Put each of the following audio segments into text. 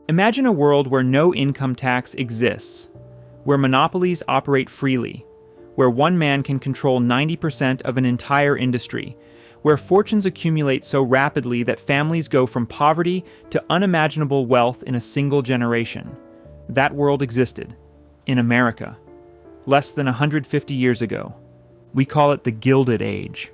Imagine a world where no income tax exists, where monopolies operate freely, where one man can control 90% of an entire industry, where fortunes accumulate so rapidly that families go from poverty to unimaginable wealth in a single generation. That world existed, in America, less than 150 years ago. We call it the Gilded Age.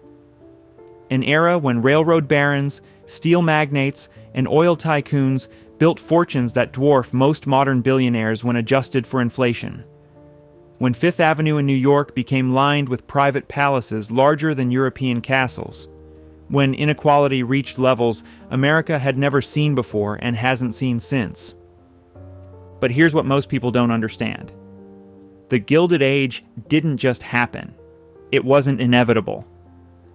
An era when railroad barons, steel magnates, and oil tycoons built fortunes that dwarf most modern billionaires when adjusted for inflation. When Fifth Avenue in New York became lined with private palaces larger than European castles. When inequality reached levels America had never seen before and hasn't seen since. But here's what most people don't understand. The Gilded Age didn't just happen. It wasn't inevitable.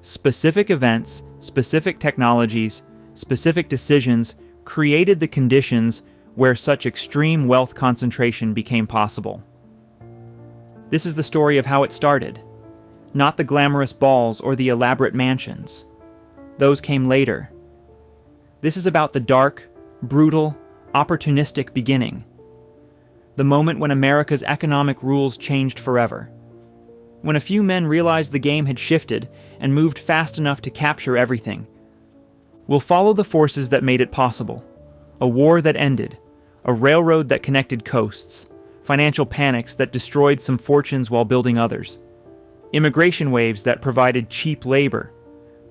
Specific events, specific technologies, specific decisions created the conditions where such extreme wealth concentration became possible. This is the story of how it started, not the glamorous balls or the elaborate mansions. Those came later. This is about the dark, brutal, opportunistic beginning. The moment when America's economic rules changed forever. When a few men realized the game had shifted and moved fast enough to capture everything. We'll follow the forces that made it possible. A war that ended, a railroad that connected coasts, financial panics that destroyed some fortunes while building others, immigration waves that provided cheap labor,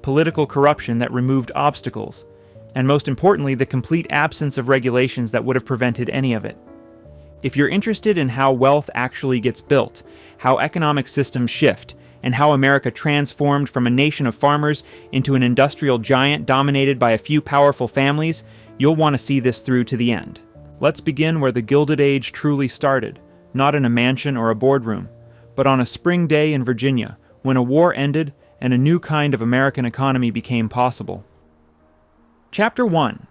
political corruption that removed obstacles, and most importantly, the complete absence of regulations that would have prevented any of it. If you're interested in how wealth actually gets built, how economic systems shift, and how America transformed from a nation of farmers into an industrial giant dominated by a few powerful families, you'll want to see this through to the end. Let's begin where the Gilded Age truly started, not in a mansion or a boardroom, but on a spring day in Virginia, when a war ended and a new kind of American economy became possible. Chapter 1.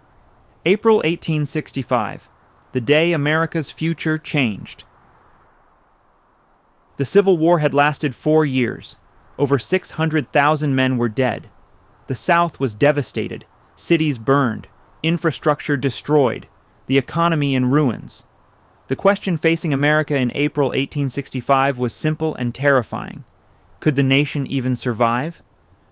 April 1865. The day America's future changed. The Civil War had lasted 4 years. Over 600,000 men were dead. The South was devastated, cities burned, infrastructure destroyed, the economy in ruins. The question facing America in April 1865 was simple and terrifying. Could the nation even survive?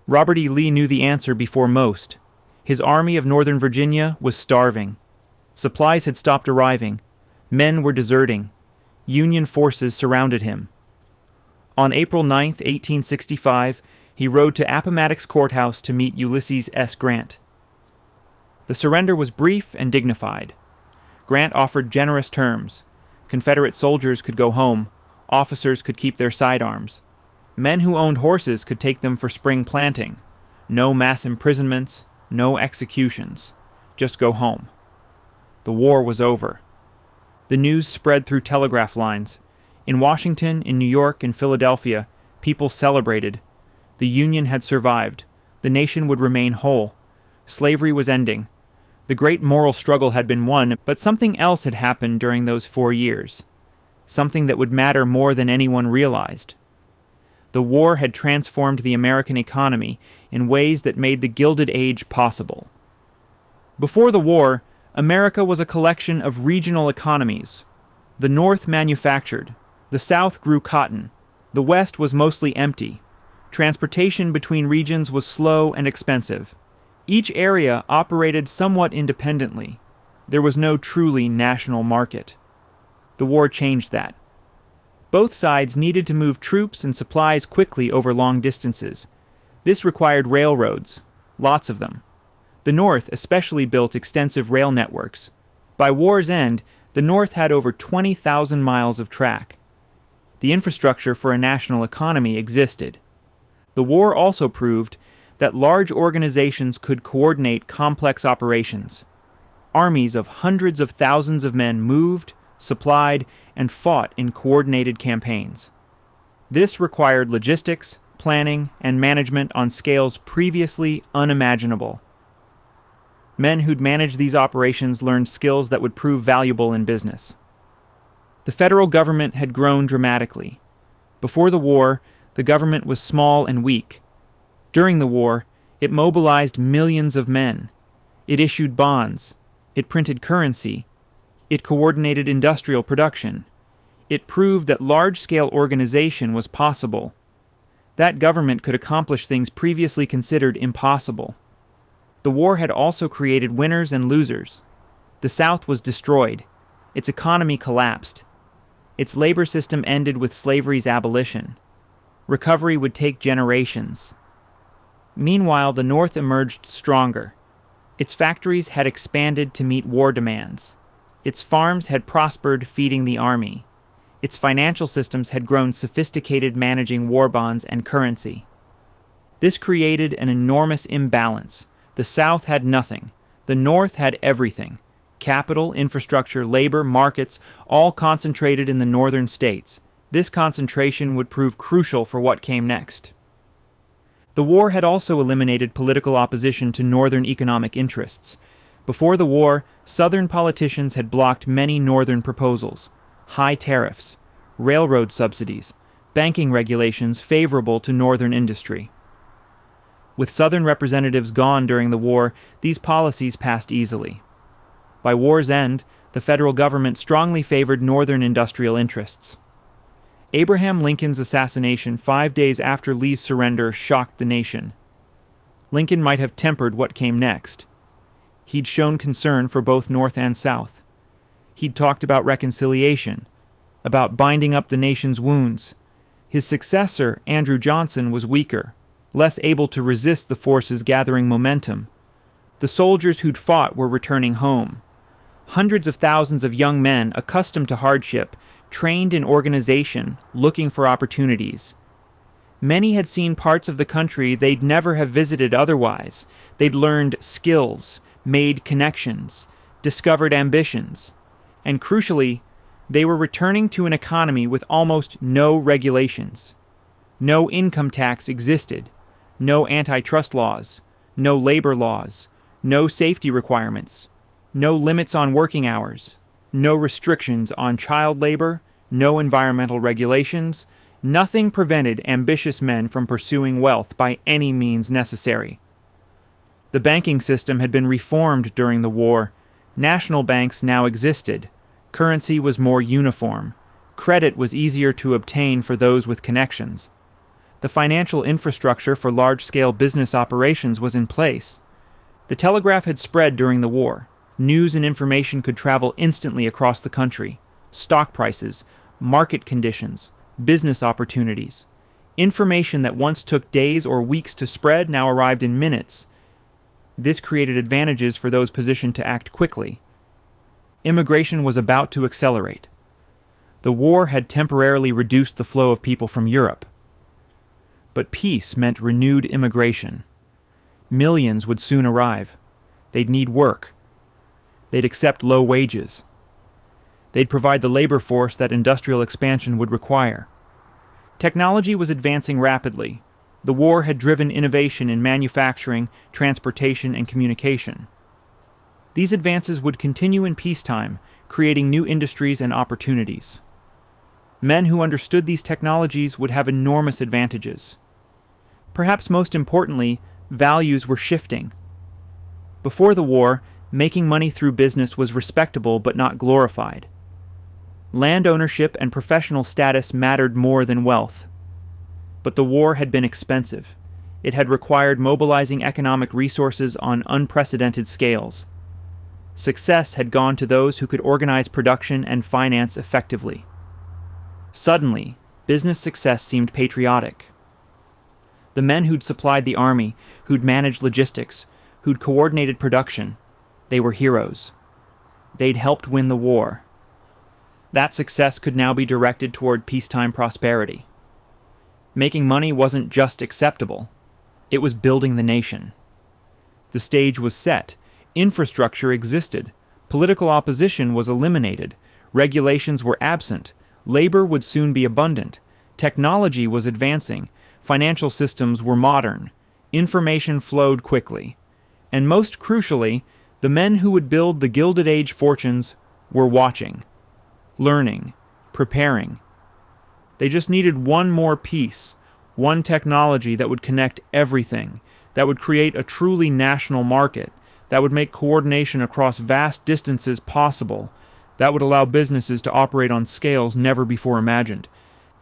Robert E. Lee knew the answer before most. His army of Northern Virginia was starving. Supplies had stopped arriving. Men were deserting. Union forces surrounded him. On April 9, 1865, he rode to Appomattox Courthouse to meet Ulysses S. Grant. The surrender was brief and dignified. Grant offered generous terms. Confederate soldiers could go home. Officers could keep their sidearms. Men who owned horses could take them for spring planting. No mass imprisonments, no executions. Just go home. The war was over. The news spread through telegraph lines. In Washington, in New York, and Philadelphia, people celebrated. The Union had survived. The nation would remain whole. Slavery was ending. The great moral struggle had been won, but something else had happened during those 4 years. Something that would matter more than anyone realized. The war had transformed the American economy in ways that made the Gilded Age possible. Before the war, America was a collection of regional economies. The North manufactured. The South grew cotton. The West was mostly empty. Transportation between regions was slow and expensive. Each area operated somewhat independently. There was no truly national market. The war changed that. Both sides needed to move troops and supplies quickly over long distances. This required railroads, lots of them. The North especially built extensive rail networks. By war's end, the North had over 20,000 miles of track. The infrastructure for a national economy existed. The war also proved that large organizations could coordinate complex operations. Armies of hundreds of thousands of men moved, supplied, and fought in coordinated campaigns. This required logistics, planning, and management on scales previously unimaginable. Men who'd managed these operations learned skills that would prove valuable in business. The federal government had grown dramatically. Before the war, the government was small and weak. During the war, it mobilized millions of men. It issued bonds. It printed currency. It coordinated industrial production. It proved that large-scale organization was possible. That government could accomplish things previously considered impossible. The war had also created winners and losers. The South was destroyed. Its economy collapsed. Its labor system ended with slavery's abolition. Recovery would take generations. Meanwhile, the North emerged stronger. Its factories had expanded to meet war demands. Its farms had prospered, feeding the army. Its financial systems had grown sophisticated, managing war bonds and currency. This created an enormous imbalance. The South had nothing. The North had everything. Capital, infrastructure, labor, markets, all concentrated in the northern states. This concentration would prove crucial for what came next. The war had also eliminated political opposition to northern economic interests. Before the war, southern politicians had blocked many northern proposals: high tariffs, railroad subsidies, banking regulations favorable to northern industry. With southern representatives gone during the war, these policies passed easily. By war's end, the federal government strongly favored northern industrial interests. Abraham Lincoln's assassination 5 days after Lee's surrender shocked the nation. Lincoln might have tempered what came next. He'd shown concern for both North and South. He'd talked about reconciliation, about binding up the nation's wounds. His successor, Andrew Johnson, was weaker, less able to resist the forces gathering momentum. The soldiers who'd fought were returning home. Hundreds of thousands of young men, accustomed to hardship, trained in organization, looking for opportunities. Many had seen parts of the country they'd never have visited otherwise. They'd learned skills, made connections, discovered ambitions. And crucially, they were returning to an economy with almost no regulations. No income tax existed, no antitrust laws, no labor laws, no safety requirements, no limits on working hours, no restrictions on child labor, no environmental regulations. Nothing prevented ambitious men from pursuing wealth by any means necessary. The banking system had been reformed during the war. National banks now existed. Currency was more uniform. Credit was easier to obtain for those with connections. The financial infrastructure for large-scale business operations was in place. The telegraph had spread during the war. News and information could travel instantly across the country. Stock prices, market conditions, business opportunities. Information that once took days or weeks to spread now arrived in minutes. This created advantages for those positioned to act quickly. Immigration was about to accelerate. The war had temporarily reduced the flow of people from Europe. But peace meant renewed immigration. Millions would soon arrive. They'd need work. They'd accept low wages. They'd provide the labor force that industrial expansion would require. Technology was advancing rapidly. The war had driven innovation in manufacturing, transportation, and communication. These advances would continue in peacetime, creating new industries and opportunities. Men who understood these technologies would have enormous advantages. Perhaps most importantly, values were shifting. Before the war, making money through business was respectable but not glorified. Land ownership and professional status mattered more than wealth. But the war had been expensive. It had required mobilizing economic resources on unprecedented scales. Success had gone to those who could organize production and finance effectively. Suddenly, business success seemed patriotic. The men who'd supplied the army, who'd managed logistics, who'd coordinated production, they were heroes. They'd helped win the war. That success could now be directed toward peacetime prosperity. Making money wasn't just acceptable. It was building the nation. The stage was set. Infrastructure existed. Political opposition was eliminated. Regulations were absent. Labor would soon be abundant. Technology was advancing. Financial systems were modern. Information flowed quickly. And most crucially, the men who would build the Gilded Age fortunes were watching, learning, preparing. They just needed one more piece, one technology that would connect everything, that would create a truly national market, that would make coordination across vast distances possible, That would allow businesses to operate on scales never before imagined.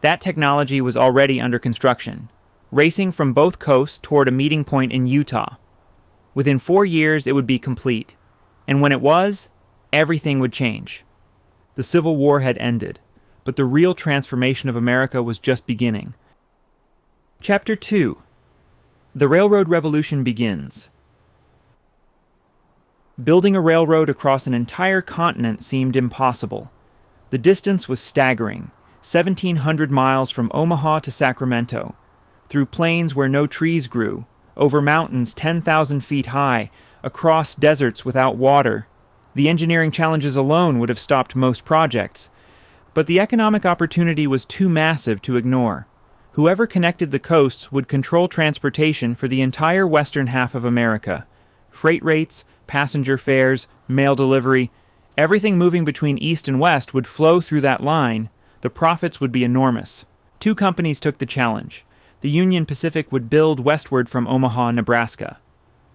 That technology was already under construction, racing from both coasts toward a meeting point in Utah. Within 4 years, it would be complete. And when it was, everything would change. The Civil War had ended, but the real transformation of America was just beginning. Chapter 2. The Railroad Revolution begins. Building a railroad across an entire continent seemed impossible. The distance was staggering, 1,700 miles from Omaha to Sacramento, through plains where no trees grew, over mountains 10,000 feet high, across deserts without water. The engineering challenges alone would have stopped most projects, but the economic opportunity was too massive to ignore. Whoever connected the coasts would control transportation for the entire western half of America. Freight rates, passenger fares, mail delivery, everything moving between east and west would flow through that line. The profits would be enormous. 2 companies took the challenge. The Union Pacific would build westward from Omaha, Nebraska.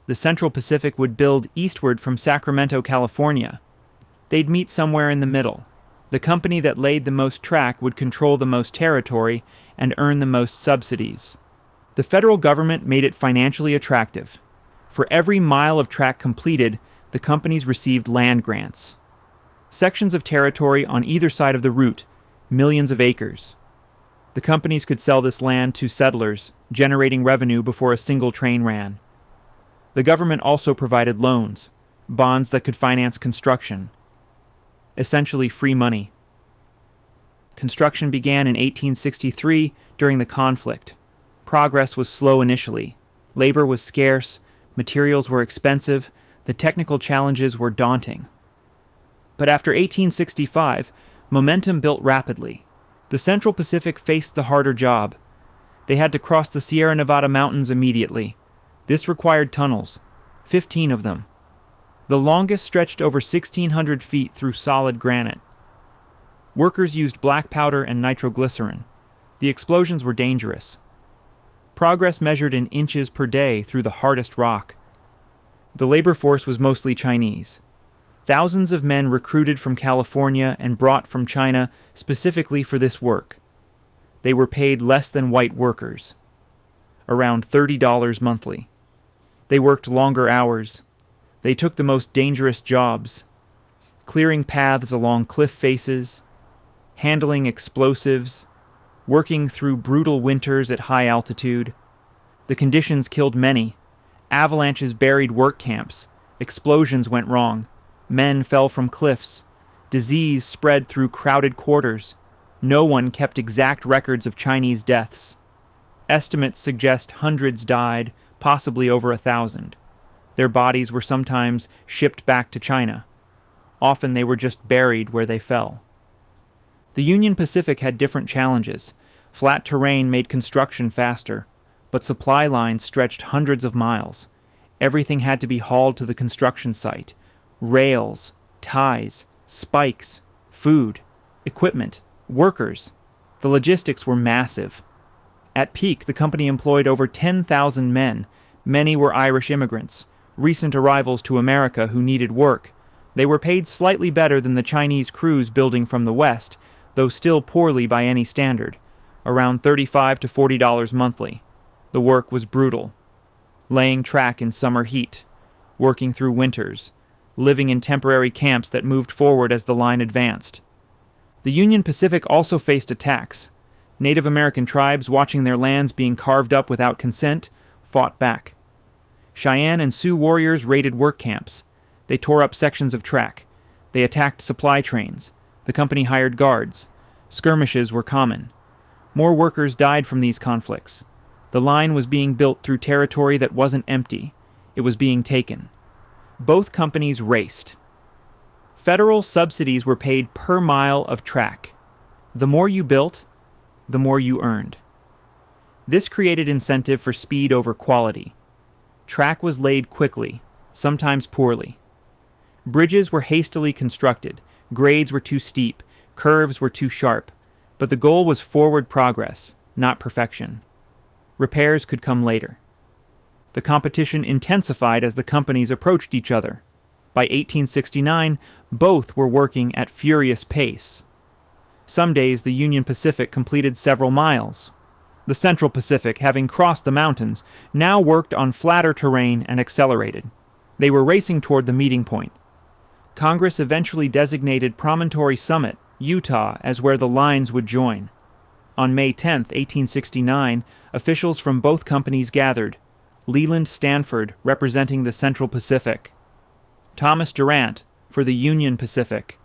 The Central Pacific would build eastward from Sacramento, California. They'd meet somewhere in the middle. The company that laid the most track would control the most territory and earn the most subsidies. The federal government made it financially attractive. For every mile of track completed, the companies received land grants. Sections of territory on either side of the route, millions of acres. The companies could sell this land to settlers, generating revenue before a single train ran. The government also provided loans, bonds that could finance construction. Essentially free money. Construction began in 1863 during the conflict. Progress was slow initially. Labor was scarce, materials were expensive, the technical challenges were daunting. But after 1865, momentum built rapidly. The Central Pacific faced the harder job. They had to cross the Sierra Nevada mountains immediately. This required tunnels, 15 of them. The longest stretched over 1,600 feet through solid granite. Workers used black powder and nitroglycerin. The explosions were dangerous. Progress measured in inches per day through the hardest rock. The labor force was mostly Chinese. Thousands of men recruited from California and brought from China specifically for this work. They were paid less than white workers, around $30 monthly. They worked longer hours. They took the most dangerous jobs, clearing paths along cliff faces, handling explosives, working through brutal winters at high altitude. The conditions killed many. Avalanches buried work camps. Explosions went wrong. Men fell from cliffs. Disease spread through crowded quarters. No one kept exact records of Chinese deaths. Estimates suggest hundreds died, possibly over 1,000. Their bodies were sometimes shipped back to China. Often they were just buried where they fell. The Union Pacific had different challenges. Flat terrain made construction faster, but supply lines stretched hundreds of miles. Everything had to be hauled to the construction site. Rails, ties, spikes, food, equipment, workers. The logistics were massive. At peak, the company employed over 10,000 men. Many were Irish immigrants, recent arrivals to America who needed work. They were paid slightly better than the Chinese crews building from the West, though still poorly by any standard, around $35 to $40 monthly. The work was brutal. Laying track in summer heat, working through winters, living in temporary camps that moved forward as the line advanced. The Union Pacific also faced attacks. Native American tribes, watching their lands being carved up without consent, fought back. Cheyenne and Sioux warriors raided work camps. They tore up sections of track. They attacked supply trains. The company hired guards. Skirmishes were common. More workers died from these conflicts. The line was being built through territory that wasn't empty. It was being taken. Both companies raced. Federal subsidies were paid per mile of track. The more you built, the more you earned. This created incentive for speed over quality. Track was laid quickly, sometimes poorly. Bridges were hastily constructed. Grades were too steep. Curves were too sharp. But the goal was forward progress, not perfection. Repairs could come later. The competition intensified as the companies approached each other. By 1869, both were working at furious pace. Some days the Union Pacific completed several miles. The Central Pacific, having crossed the mountains, now worked on flatter terrain and accelerated. They were racing toward the meeting point. Congress eventually designated Promontory Summit, Utah, as where the lines would join. On May 10, 1869, officials from both companies gathered, Leland Stanford representing the Central Pacific, Thomas Durant for the Union Pacific,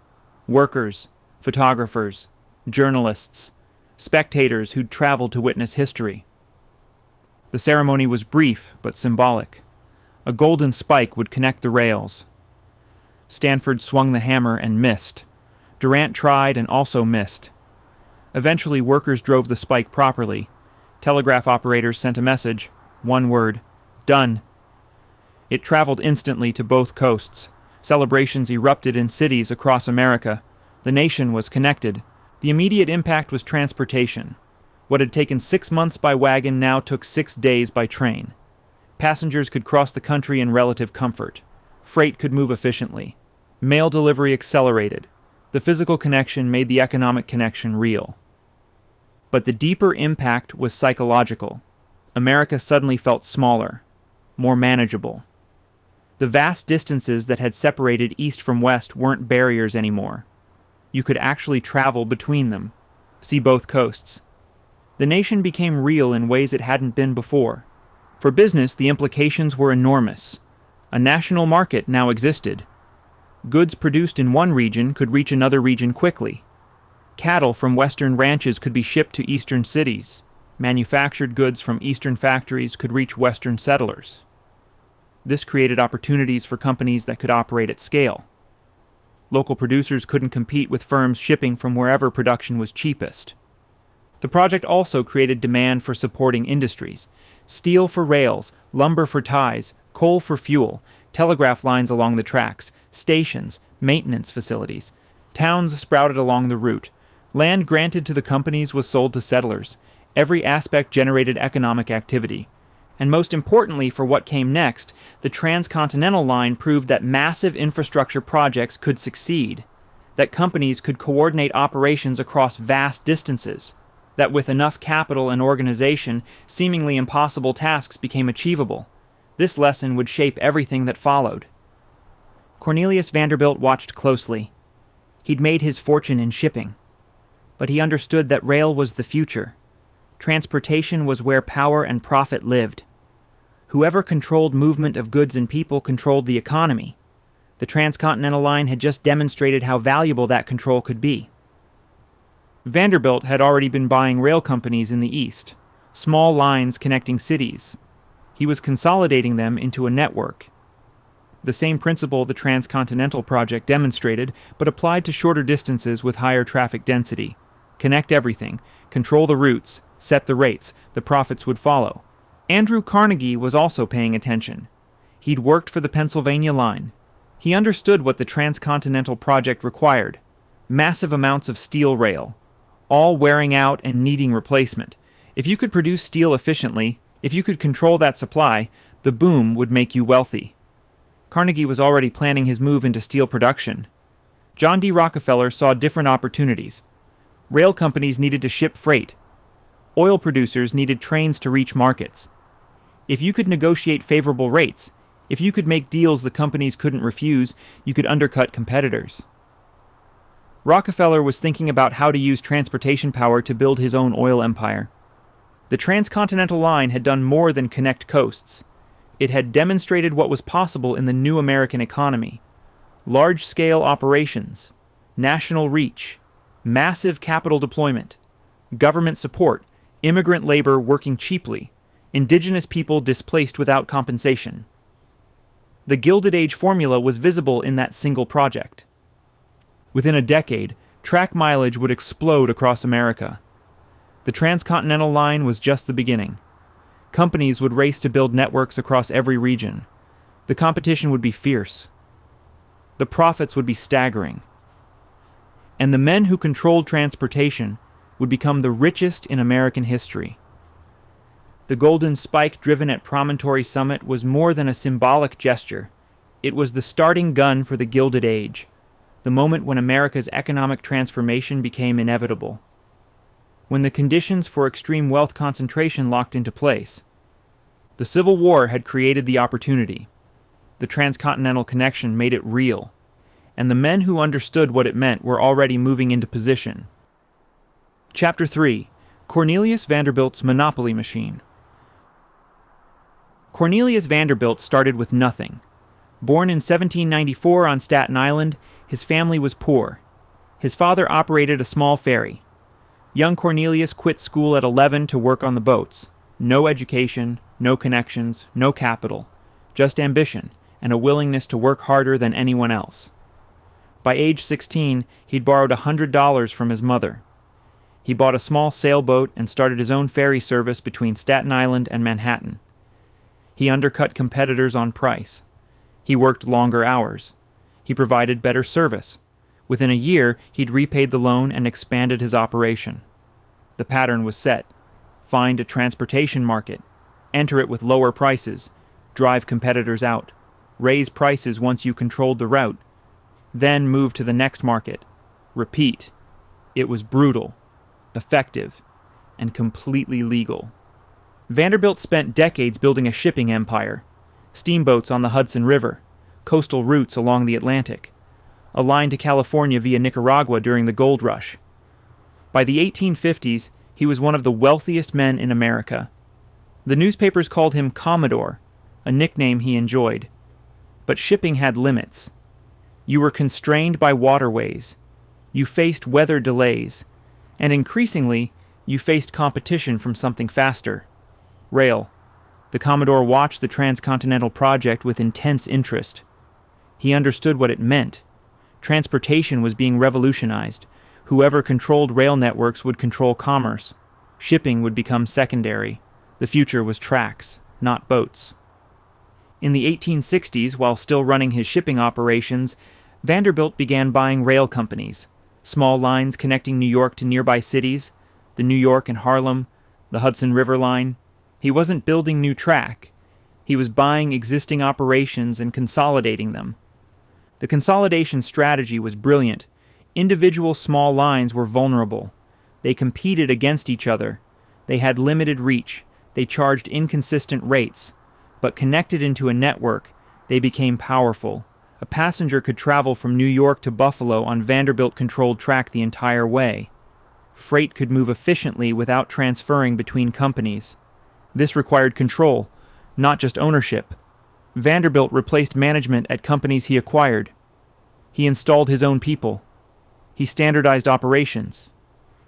workers, photographers, journalists, spectators who'd traveled to witness history. The ceremony was brief but symbolic. A golden spike would connect the rails. Stanford swung the hammer and missed. Durant tried and also missed. Eventually, workers drove the spike properly. Telegraph operators sent a message, one word, done. It traveled instantly to both coasts. Celebrations erupted in cities across America. The nation was connected. The immediate impact was transportation. What had taken 6 months by wagon now took 6 days by train. Passengers could cross the country in relative comfort. Freight could move efficiently. Mail delivery accelerated. The physical connection made the economic connection real. But the deeper impact was psychological. America suddenly felt smaller, more manageable. The vast distances that had separated east from west weren't barriers anymore. You could actually travel between them, see both coasts. The nation became real in ways it hadn't been before. For business, the implications were enormous. A national market now existed. Goods produced in one region could reach another region quickly. Cattle from western ranches could be shipped to eastern cities. Manufactured goods from eastern factories could reach western settlers. This created opportunities for companies that could operate at scale. Local producers couldn't compete with firms shipping from wherever production was cheapest. The project also created demand for supporting industries: steel for rails, lumber for ties, coal for fuel, telegraph lines along the tracks, stations, maintenance facilities. Towns sprouted along the route. Land granted to the companies was sold to settlers. Every aspect generated economic activity. And most importantly for what came next, the transcontinental line proved that massive infrastructure projects could succeed, that companies could coordinate operations across vast distances, that with enough capital and organization, seemingly impossible tasks became achievable. This lesson would shape everything that followed. Cornelius Vanderbilt watched closely. He'd made his fortune in shipping. But he understood that rail was the future. Transportation was where power and profit lived. Whoever controlled movement of goods and people controlled the economy. The transcontinental line had just demonstrated how valuable that control could be. Vanderbilt had already been buying rail companies in the East, small lines connecting cities. He was consolidating them into a network. The same principle the Transcontinental Project demonstrated, but applied to shorter distances with higher traffic density. Connect everything, control the routes, set the rates, the profits would follow. Andrew Carnegie was also paying attention. He'd worked for the Pennsylvania line. He understood what the Transcontinental Project required: massive amounts of steel rail, all wearing out and needing replacement. If you could produce steel efficiently, if you could control that supply, the boom would make you wealthy. Carnegie was already planning his move into steel production. John D. Rockefeller saw different opportunities. Rail companies needed to ship freight. Oil producers needed trains to reach markets. If you could negotiate favorable rates, if you could make deals the companies couldn't refuse, you could undercut competitors. Rockefeller was thinking about how to use transportation power to build his own oil empire. The Transcontinental Line had done more than connect coasts. It had demonstrated what was possible in the new American economy: large-scale operations, national reach, massive capital deployment, government support, immigrant labor working cheaply, indigenous people displaced without compensation. The Gilded Age formula was visible in that single project. Within a decade, track mileage would explode across America. The Transcontinental Line was just the beginning. Companies would race to build networks across every region. The competition would be fierce. The profits would be staggering. And the men who controlled transportation would become the richest in American history. The golden spike driven at Promontory Summit was more than a symbolic gesture. It was the starting gun for the Gilded Age, the moment when America's economic transformation became inevitable. When the conditions for extreme wealth concentration locked into place. The Civil War had created the opportunity. The transcontinental connection made it real, and the men who understood what it meant were already moving into position. Chapter 3. Cornelius Vanderbilt's Monopoly Machine. Cornelius Vanderbilt started with nothing. Born in 1794 on Staten Island, his family was poor. His father operated a small ferry. Young Cornelius quit school at 11 to work on the boats. No education, no connections, no capital, just ambition and a willingness to work harder than anyone else. By age 16, he'd borrowed $100 from his mother. He bought a small sailboat and started his own ferry service between Staten Island and Manhattan. He undercut competitors on price. He worked longer hours. He provided better service. Within a year, he'd repaid the loan and expanded his operation. The pattern was set. Find a transportation market. Enter it with lower prices. Drive competitors out. Raise prices once you controlled the route. Then move to the next market. Repeat. It was brutal, effective, and completely legal. Vanderbilt spent decades building a shipping empire. Steamboats on the Hudson River, coastal routes along the Atlantic, a line to California via Nicaragua during the gold rush. By the 1850s, he was one of the wealthiest men in America. The newspapers called him Commodore, a nickname he enjoyed. But shipping had limits. You were constrained by waterways. You faced weather delays. And increasingly, you faced competition from something faster. Rail. The Commodore watched the transcontinental project with intense interest. He understood what it meant. Transportation was being revolutionized. Whoever controlled rail networks would control commerce. Shipping would become secondary. The future was tracks, not boats. In the 1860s, while still running his shipping operations, Vanderbilt began buying rail companies, small lines connecting New York to nearby cities, the New York and Harlem, the Hudson River Line. He wasn't building new track. He was buying existing operations and consolidating them. The consolidation strategy was brilliant. Individual small lines were vulnerable. They competed against each other. They had limited reach. They charged inconsistent rates. But connected into a network, they became powerful. A passenger could travel from New York to Buffalo on Vanderbilt-controlled track the entire way. Freight could move efficiently without transferring between companies. This required control, not just ownership. Vanderbilt replaced management at companies he acquired. He installed his own people. He standardized operations.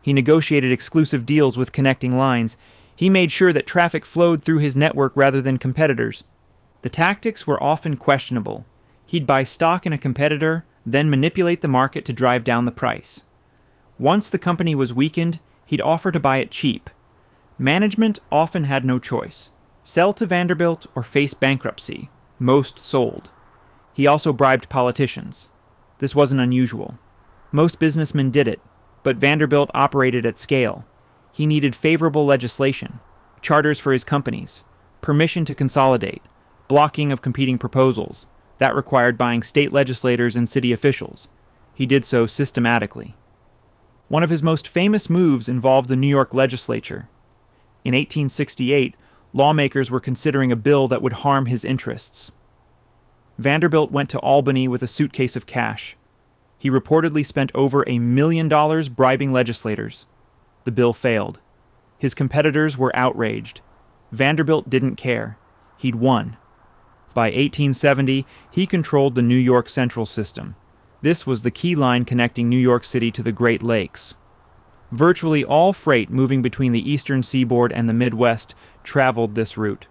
He negotiated exclusive deals with connecting lines. He made sure that traffic flowed through his network rather than competitors. The tactics were often questionable. He'd buy stock in a competitor, then manipulate the market to drive down the price. Once the company was weakened, he'd offer to buy it cheap. Management often had no choice. Sell to Vanderbilt or face bankruptcy. Most sold. He also bribed politicians. This wasn't unusual. Most businessmen did it, but Vanderbilt operated at scale. He needed favorable legislation, charters for his companies, permission to consolidate, blocking of competing proposals. That required buying state legislators and city officials. He did so systematically. One of his most famous moves involved the New York legislature. In 1868, lawmakers were considering a bill that would harm his interests. Vanderbilt went to Albany with a suitcase of cash. He reportedly spent over $1 million bribing legislators. The bill failed. His competitors were outraged. Vanderbilt didn't care. He'd won. By 1870, he controlled the New York Central system. This was the key line connecting New York City to the Great Lakes. Virtually all freight moving between the eastern seaboard and the Midwest traveled this route.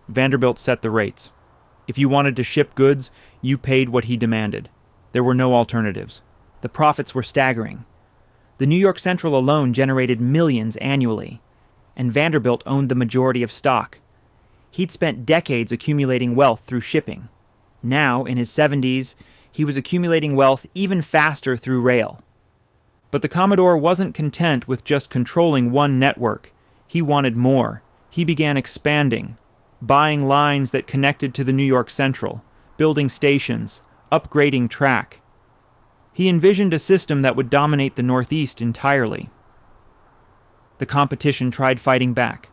Vanderbilt set the rates. If you wanted to ship goods, you paid what he demanded. There were no alternatives. The profits were staggering. The New York Central alone generated millions annually, and Vanderbilt owned the majority of stock. He'd spent decades accumulating wealth through shipping. Now, in his 70s, he was accumulating wealth even faster through rail. But the Commodore wasn't content with just controlling one network. He wanted more. He began expanding, buying lines that connected to the New York Central, building stations, upgrading track. He envisioned a system that would dominate the Northeast entirely. The competition tried fighting back.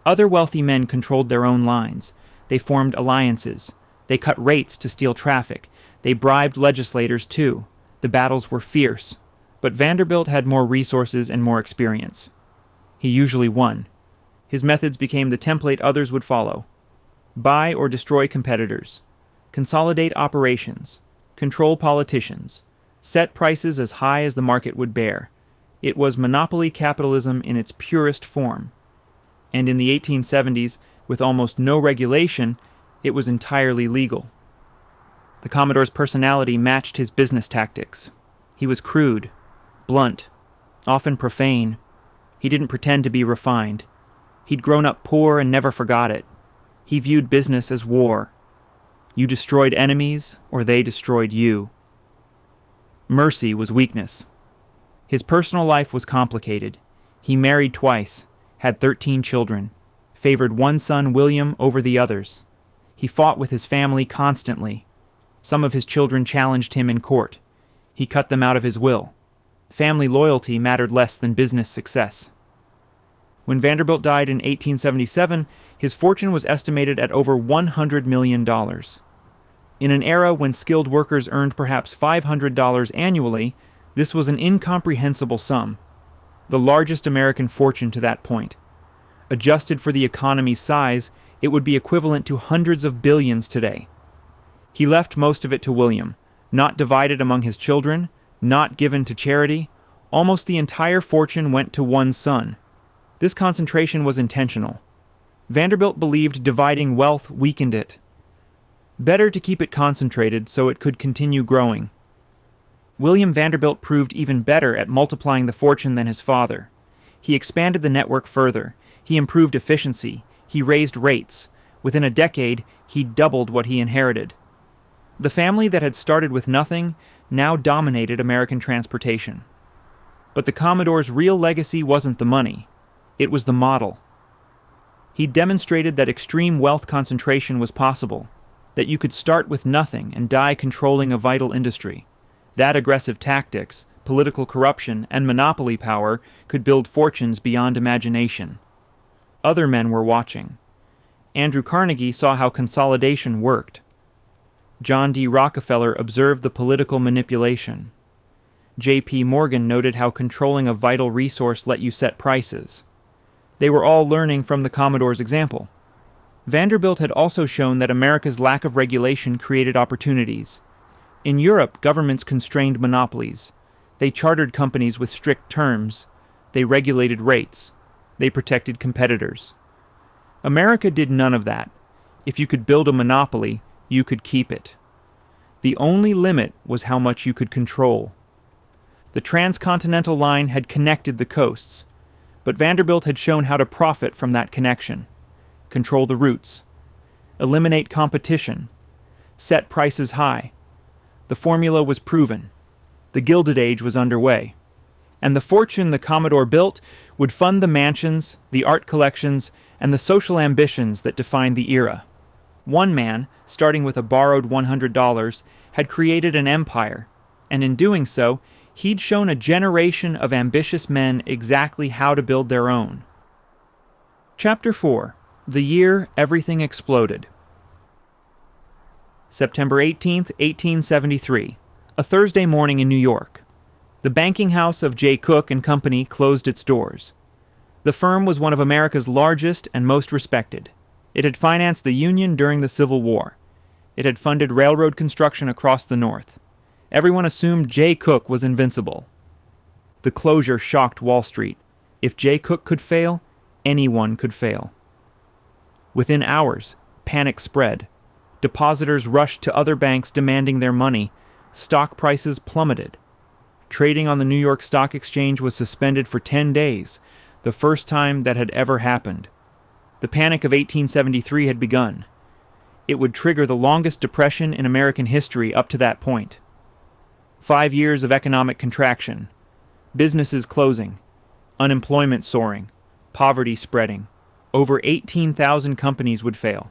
Other wealthy men controlled their own lines. They formed alliances. They cut rates to steal traffic. They bribed legislators too. The battles were fierce. But Vanderbilt had more resources and more experience. He usually won. His methods became the template others would follow. Buy or destroy competitors. Consolidate operations. Control politicians. Set prices as high as the market would bear. It was monopoly capitalism in its purest form. And in the 1870s, with almost no regulation, it was entirely legal. The Commodore's personality matched his business tactics. He was crude, blunt, often profane. He didn't pretend to be refined. He'd grown up poor and never forgot it. He viewed business as war. You destroyed enemies, or they destroyed you. Mercy was weakness. His personal life was complicated. He married twice, had 13 children, favored one son, William, over the others. He fought with his family constantly. Some of his children challenged him in court. He cut them out of his will. Family loyalty mattered less than business success. When Vanderbilt died in 1877, his fortune was estimated at over $100 million. In an era when skilled workers earned perhaps $500 annually, this was an incomprehensible sum, the largest American fortune to that point. Adjusted for the economy's size, it would be equivalent to hundreds of billions today. He left most of it to William, not divided among his children, not given to charity. Almost the entire fortune went to one son. This concentration was intentional. Vanderbilt believed dividing wealth weakened it. Better to keep it concentrated so it could continue growing. William Vanderbilt proved even better at multiplying the fortune than his father. He expanded the network further. He improved efficiency. He raised rates. Within a decade, he doubled what he inherited. The family that had started with nothing now dominated American transportation. But the Commodore's real legacy wasn't the money. It was the model. He demonstrated that extreme wealth concentration was possible, that you could start with nothing and die controlling a vital industry. That aggressive tactics, political corruption, and monopoly power could build fortunes beyond imagination. Other men were watching. Andrew Carnegie saw how consolidation worked. John D. Rockefeller observed the political manipulation. J.P. Morgan noted how controlling a vital resource let you set prices. They were all learning from the Commodore's example. Vanderbilt had also shown that America's lack of regulation created opportunities. In Europe, governments constrained monopolies. They chartered companies with strict terms. They regulated rates. They protected competitors. America did none of that. If you could build a monopoly, you could keep it. The only limit was how much you could control. The transcontinental line had connected the coasts, but Vanderbilt had shown how to profit from that connection. Control the routes. Eliminate competition. Set prices high. The formula was proven. The Gilded Age was underway. And the fortune the Commodore built would fund the mansions, the art collections, and the social ambitions that defined the era. One man, starting with a borrowed $100, had created an empire, and in doing so, he'd shown a generation of ambitious men exactly how to build their own. Chapter 4. The Year Everything Exploded. September 18th, 1873. A Thursday morning in New York. The banking house of J. Cook and Company closed its doors. The firm was one of America's largest and most respected. It had financed the Union during the Civil War. It had funded railroad construction across the North. Everyone assumed J. Cook was invincible. The closure shocked Wall Street. If J. Cook could fail, anyone could fail. Within hours, panic spread. Depositors rushed to other banks demanding their money. Stock prices plummeted. Trading on the New York Stock Exchange was suspended for 10 days, the first time that had ever happened. The Panic of 1873 had begun. It would trigger the longest depression in American history up to that point. 5 years of economic contraction. Businesses closing. Unemployment soaring. Poverty spreading. Over 18,000 companies would fail.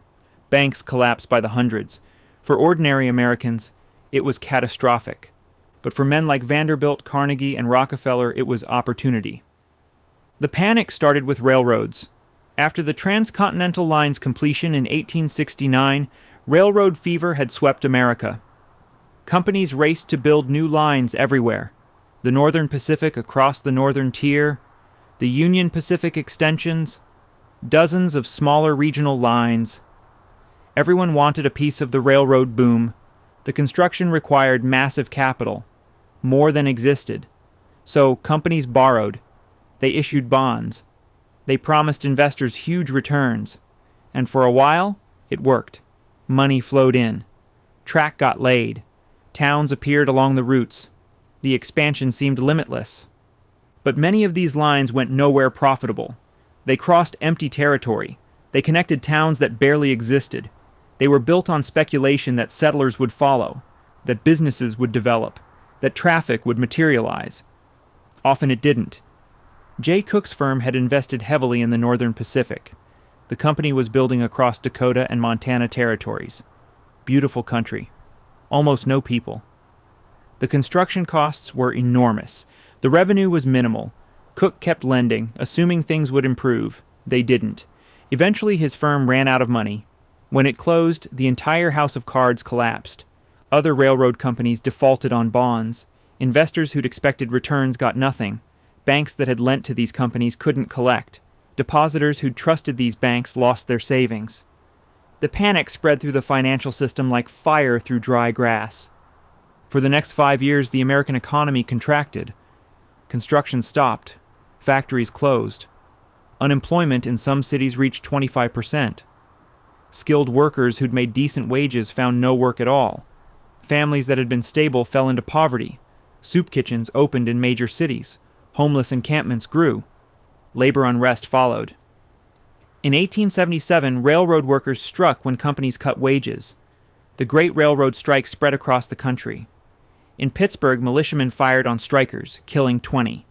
Banks collapsed by the hundreds. For ordinary Americans, it was catastrophic. But for men like Vanderbilt, Carnegie, and Rockefeller, it was opportunity. The panic started with railroads. After the transcontinental line's completion in 1869, railroad fever had swept America. Companies raced to build new lines everywhere. The Northern Pacific across the Northern Tier, the Union Pacific extensions, dozens of smaller regional lines. Everyone wanted a piece of the railroad boom. The construction required massive capital, more than existed. So companies borrowed. They issued bonds. They promised investors huge returns. And for a while, it worked. Money flowed in. Track got laid. Towns appeared along the routes. The expansion seemed limitless. But many of these lines went nowhere profitable. They crossed empty territory. They connected towns that barely existed. They were built on speculation that settlers would follow, that businesses would develop, that traffic would materialize. Often it didn't. Jay Cook's firm had invested heavily in the Northern Pacific. The company was building across Dakota and Montana territories. Beautiful country. Almost no people. The construction costs were enormous. The revenue was minimal. Cook kept lending, assuming things would improve. They didn't. Eventually his firm ran out of money. When it closed, the entire house of cards collapsed. Other railroad companies defaulted on bonds. Investors who'd expected returns got nothing. Banks that had lent to these companies couldn't collect. Depositors who'd trusted these banks lost their savings. The panic spread through the financial system like fire through dry grass. For the next 5 years, the American economy contracted. Construction stopped. Factories closed. Unemployment in some cities reached 25%. Skilled workers who'd made decent wages found no work at all. Families that had been stable fell into poverty. Soup kitchens opened in major cities. Homeless encampments grew. Labor unrest followed. In 1877, railroad workers struck when companies cut wages. The Great Railroad Strike spread across the country. In Pittsburgh, militiamen fired on strikers, killing 20.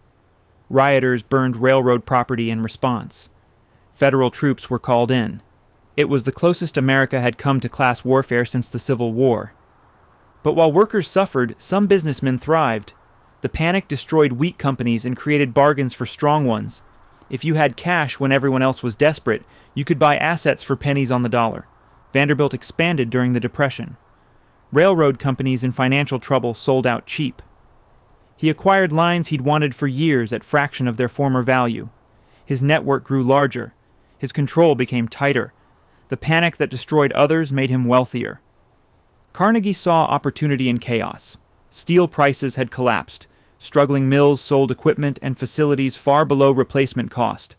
Rioters burned railroad property in response. Federal troops were called in. It was the closest America had come to class warfare since the Civil War. But while workers suffered, some businessmen thrived. The panic destroyed weak companies and created bargains for strong ones. If you had cash when everyone else was desperate, you could buy assets for pennies on the dollar. Vanderbilt expanded during the Depression. Railroad companies in financial trouble sold out cheap. He acquired lines he'd wanted for years at fraction of their former value. His network grew larger. His control became tighter. The panic that destroyed others made him wealthier. Carnegie saw opportunity in chaos. Steel prices had collapsed. Struggling mills sold equipment and facilities far below replacement cost.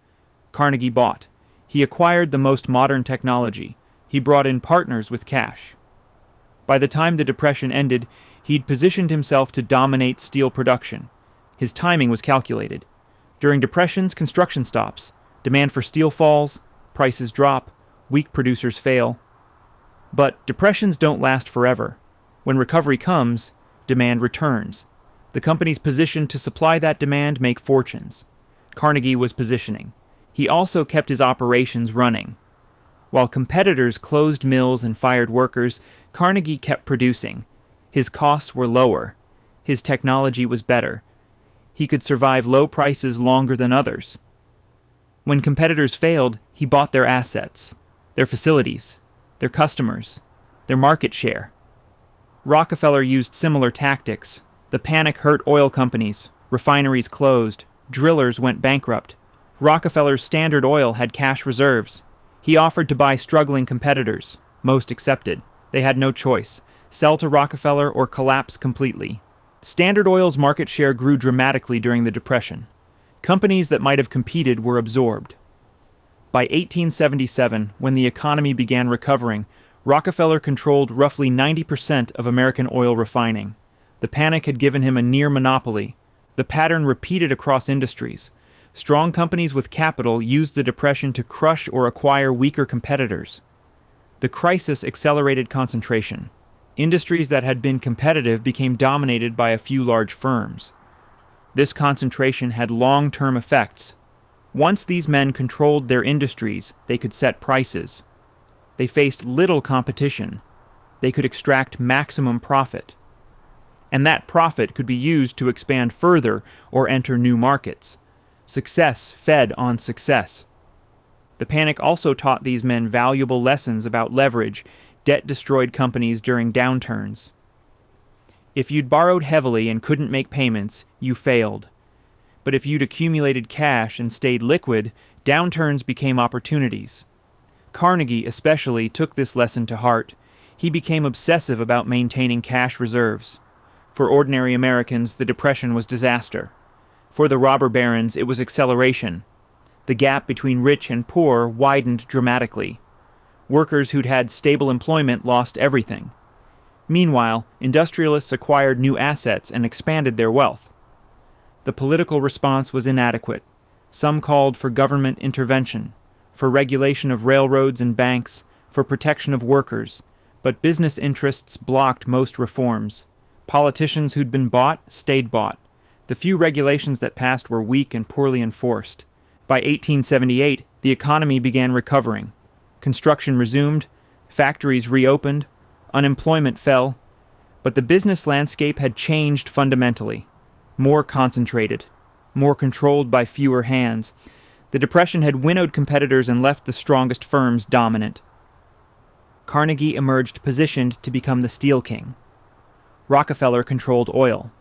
Carnegie bought. He acquired the most modern technology. He brought in partners with cash. By the time the Depression ended, he'd positioned himself to dominate steel production. His timing was calculated. During depressions, construction stops. Demand for steel falls. Prices drop. Weak producers fail. But depressions don't last forever. When recovery comes, demand returns. The companies positioned to supply that demand make fortunes. Carnegie was positioning. He also kept his operations running. While competitors closed mills and fired workers, Carnegie kept producing. His costs were lower. His technology was better. He could survive low prices longer than others. When competitors failed, he bought their assets, their facilities, their customers, their market share. Rockefeller used similar tactics. The panic hurt oil companies. Refineries closed. Drillers went bankrupt. Rockefeller's Standard Oil had cash reserves. He offered to buy struggling competitors. Most accepted. They had no choice. Sell to Rockefeller or collapse completely. Standard Oil's market share grew dramatically during the Depression. Companies that might have competed were absorbed. By 1877, when the economy began recovering, Rockefeller controlled roughly 90% of American oil refining. The panic had given him a near monopoly. The pattern repeated across industries. Strong companies with capital used the Depression to crush or acquire weaker competitors. The crisis accelerated concentration. Industries that had been competitive became dominated by a few large firms. This concentration had long-term effects. Once these men controlled their industries, they could set prices. They faced little competition. They could extract maximum profit. And that profit could be used to expand further or enter new markets. Success fed on success. The panic also taught these men valuable lessons about leverage. Debt destroyed companies during downturns. If you'd borrowed heavily and couldn't make payments, you failed. But if you'd accumulated cash and stayed liquid, downturns became opportunities. Carnegie especially took this lesson to heart. He became obsessive about maintaining cash reserves. For ordinary Americans, the Depression was disaster. For the robber barons, it was acceleration. The gap between rich and poor widened dramatically. Workers who'd had stable employment lost everything. Meanwhile, industrialists acquired new assets and expanded their wealth. The political response was inadequate. Some called for government intervention, for regulation of railroads and banks, for protection of workers, but business interests blocked most reforms. Politicians who'd been bought stayed bought. The few regulations that passed were weak and poorly enforced. By 1878, the economy began recovering. Construction resumed, factories reopened, unemployment fell, but the business landscape had changed fundamentally. More concentrated, more controlled by fewer hands. The Depression had winnowed competitors and left the strongest firms dominant. Carnegie emerged positioned to become the steel king. Rockefeller controlled oil.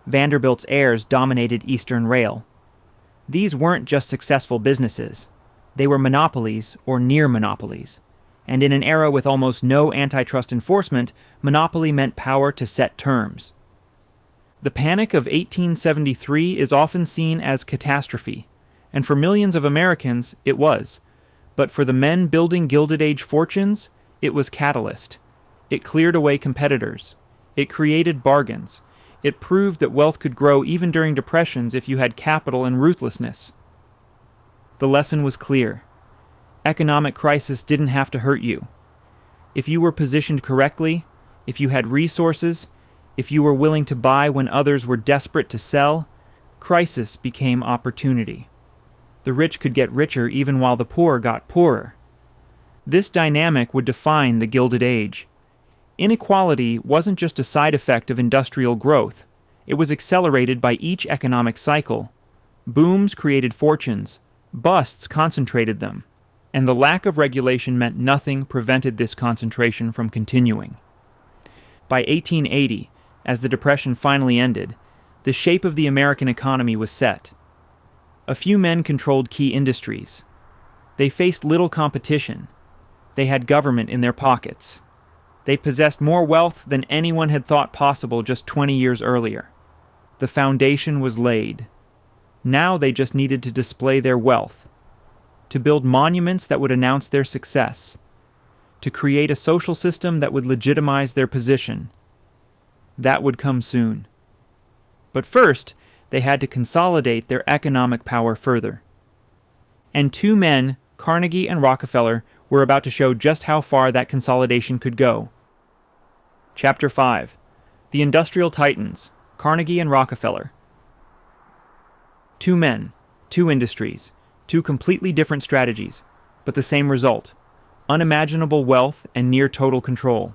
Vanderbilt's heirs dominated Eastern Rail. These weren't just successful businesses. They were monopolies or near monopolies. And in an era with almost no antitrust enforcement, monopoly meant power to set terms. The Panic of 1873 is often seen as catastrophe, and for millions of Americans, it was. But for the men building Gilded Age fortunes, it was catalyst. It cleared away competitors. It created bargains. It proved that wealth could grow even during depressions if you had capital and ruthlessness. The lesson was clear. Economic crisis didn't have to hurt you. If you were positioned correctly, if you had resources, if you were willing to buy when others were desperate to sell, crisis became opportunity. The rich could get richer even while the poor got poorer. This dynamic would define the Gilded Age. Inequality wasn't just a side effect of industrial growth. It was accelerated by each economic cycle. Booms created fortunes. Busts concentrated them. And the lack of regulation meant nothing prevented this concentration from continuing. By 1880, as the Depression finally ended, the shape of the American economy was set. A few men controlled key industries. They faced little competition. They had government in their pockets. They possessed more wealth than anyone had thought possible just 20 years earlier. The foundation was laid. Now they just needed to display their wealth, to build monuments that would announce their success, to create a social system that would legitimize their position. That would come soon. But first, they had to consolidate their economic power further. And two men, Carnegie and Rockefeller, were about to show just how far that consolidation could go. Chapter 5. The Industrial Titans, Carnegie and Rockefeller. Two men, two industries, two completely different strategies, but the same result: unimaginable wealth and near total control.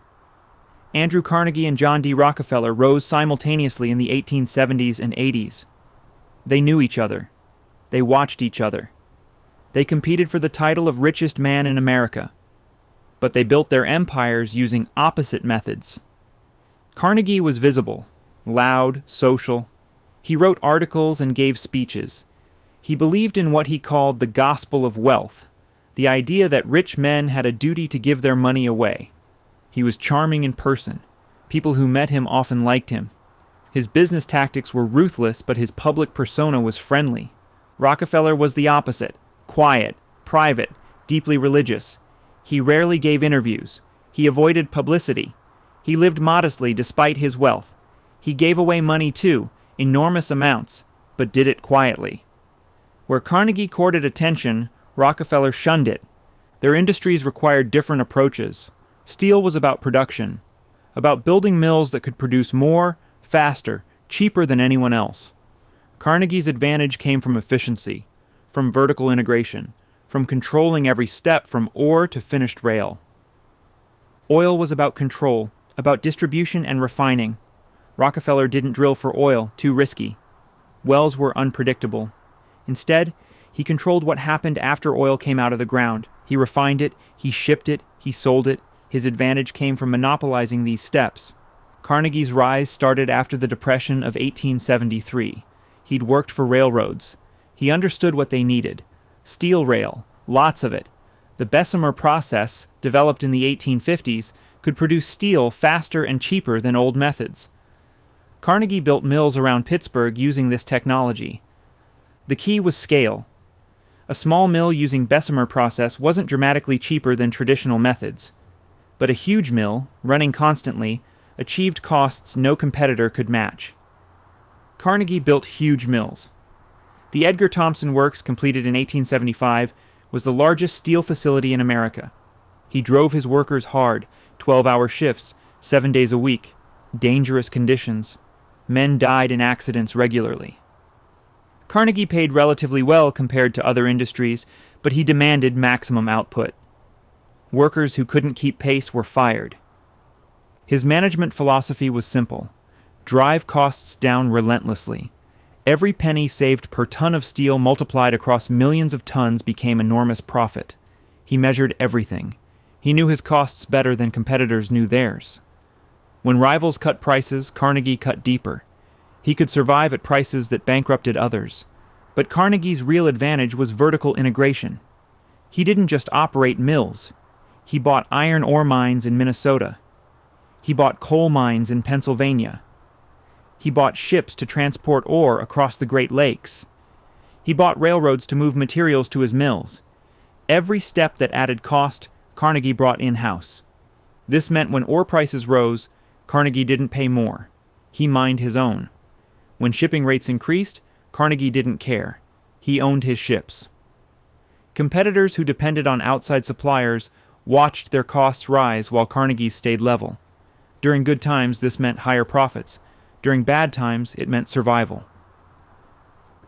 Andrew Carnegie and John D. Rockefeller rose simultaneously in the 1870s and 80s. They knew each other. They watched each other. They competed for the title of richest man in America. But they built their empires using opposite methods. Carnegie was visible, loud, social. He wrote articles and gave speeches. He believed in what he called the gospel of wealth, the idea that rich men had a duty to give their money away. He was charming in person. People who met him often liked him. His business tactics were ruthless, but his public persona was friendly. Rockefeller was the opposite: quiet, private, deeply religious. He rarely gave interviews. He avoided publicity. He lived modestly despite his wealth. He gave away money too, enormous amounts, but did it quietly. Where Carnegie courted attention, Rockefeller shunned it. Their industries required different approaches. Steel was about production, about building mills that could produce more, faster, cheaper than anyone else. Carnegie's advantage came from efficiency, from vertical integration, from controlling every step from ore to finished rail. Oil was about control, about distribution and refining. Rockefeller didn't drill for oil, too risky. Wells were unpredictable. Instead, he controlled what happened after oil came out of the ground. He refined it, he shipped it, he sold it. His advantage came from monopolizing these steps. Carnegie's rise started after the Depression of 1873. He'd worked for railroads. He understood what they needed. Steel rail, lots of it. The Bessemer process, developed in the 1850s, could produce steel faster and cheaper than old methods. Carnegie built mills around Pittsburgh using this technology. The key was scale. A small mill using Bessemer process wasn't dramatically cheaper than traditional methods. But a huge mill, running constantly, achieved costs no competitor could match. Carnegie built huge mills. The Edgar Thomson Works, completed in 1875, was the largest steel facility in America. He drove his workers hard, 12-hour shifts, 7 days a week, dangerous conditions. Men died in accidents regularly. Carnegie paid relatively well compared to other industries, but he demanded maximum output. Workers who couldn't keep pace were fired. His management philosophy was simple: drive costs down relentlessly. Every penny saved per ton of steel multiplied across millions of tons became enormous profit. He measured everything. He knew his costs better than competitors knew theirs. When rivals cut prices, Carnegie cut deeper. He could survive at prices that bankrupted others. But Carnegie's real advantage was vertical integration. He didn't just operate mills. He bought iron ore mines in Minnesota. He bought coal mines in Pennsylvania. He bought ships to transport ore across the Great Lakes. He bought railroads to move materials to his mills. Every step that added cost, Carnegie brought in-house. This meant when ore prices rose, Carnegie didn't pay more. He mined his own. When shipping rates increased, Carnegie didn't care. He owned his ships. Competitors who depended on outside suppliers watched their costs rise while Carnegie's stayed level. During good times, this meant higher profits. During bad times, it meant survival.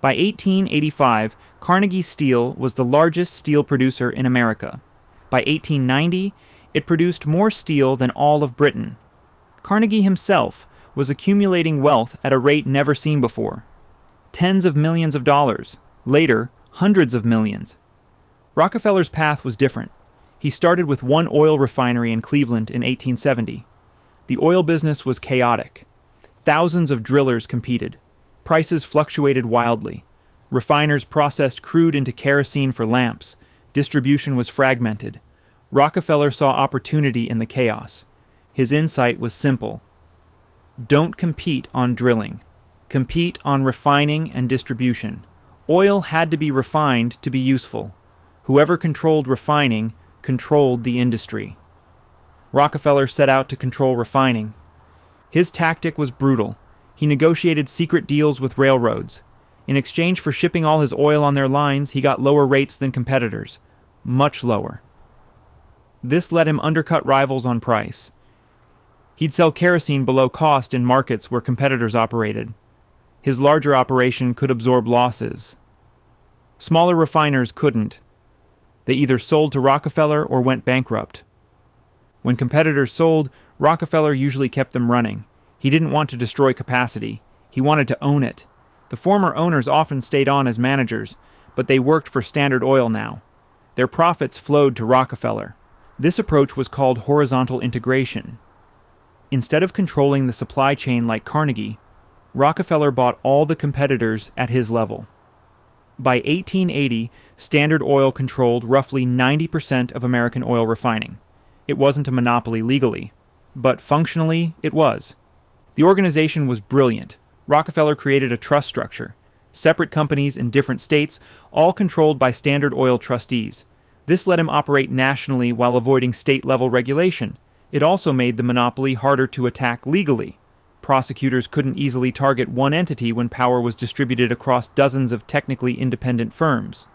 By 1885, Carnegie Steel was the largest steel producer in America. By 1890, it produced more steel than all of Britain. Carnegie himself was accumulating wealth at a rate never seen before. Tens of millions of dollars. Later, hundreds of millions. Rockefeller's path was different. He started with one oil refinery in Cleveland in 1870. The oil business was chaotic. Thousands of drillers competed. Prices fluctuated wildly. Refiners processed crude into kerosene for lamps. Distribution was fragmented. Rockefeller saw opportunity in the chaos. His insight was simple. Don't compete on drilling. Compete on refining and distribution. Oil had to be refined to be useful. Whoever controlled refining controlled the industry. Rockefeller set out to control refining. His tactic was brutal. He negotiated secret deals with railroads. In exchange for shipping all his oil on their lines, he got lower rates than competitors. Much lower. This let him undercut rivals on price. He'd sell kerosene below cost in markets where competitors operated. His larger operation could absorb losses. Smaller refiners couldn't. They either sold to Rockefeller or went bankrupt. When competitors sold, Rockefeller usually kept them running. He didn't want to destroy capacity. He wanted to own it. The former owners often stayed on as managers, but they worked for Standard Oil now. Their profits flowed to Rockefeller. This approach was called horizontal integration. Instead of controlling the supply chain like Carnegie, Rockefeller bought all the competitors at his level. By 1880, Standard Oil controlled roughly 90% of American oil refining. It wasn't a monopoly legally, but functionally it was. The organization was brilliant. Rockefeller created a trust structure. Separate companies in different states, all controlled by Standard Oil trustees. This let him operate nationally while avoiding state-level regulation. It also made the monopoly harder to attack legally. Prosecutors couldn't easily target one entity when power was distributed across dozens of technically independent firms.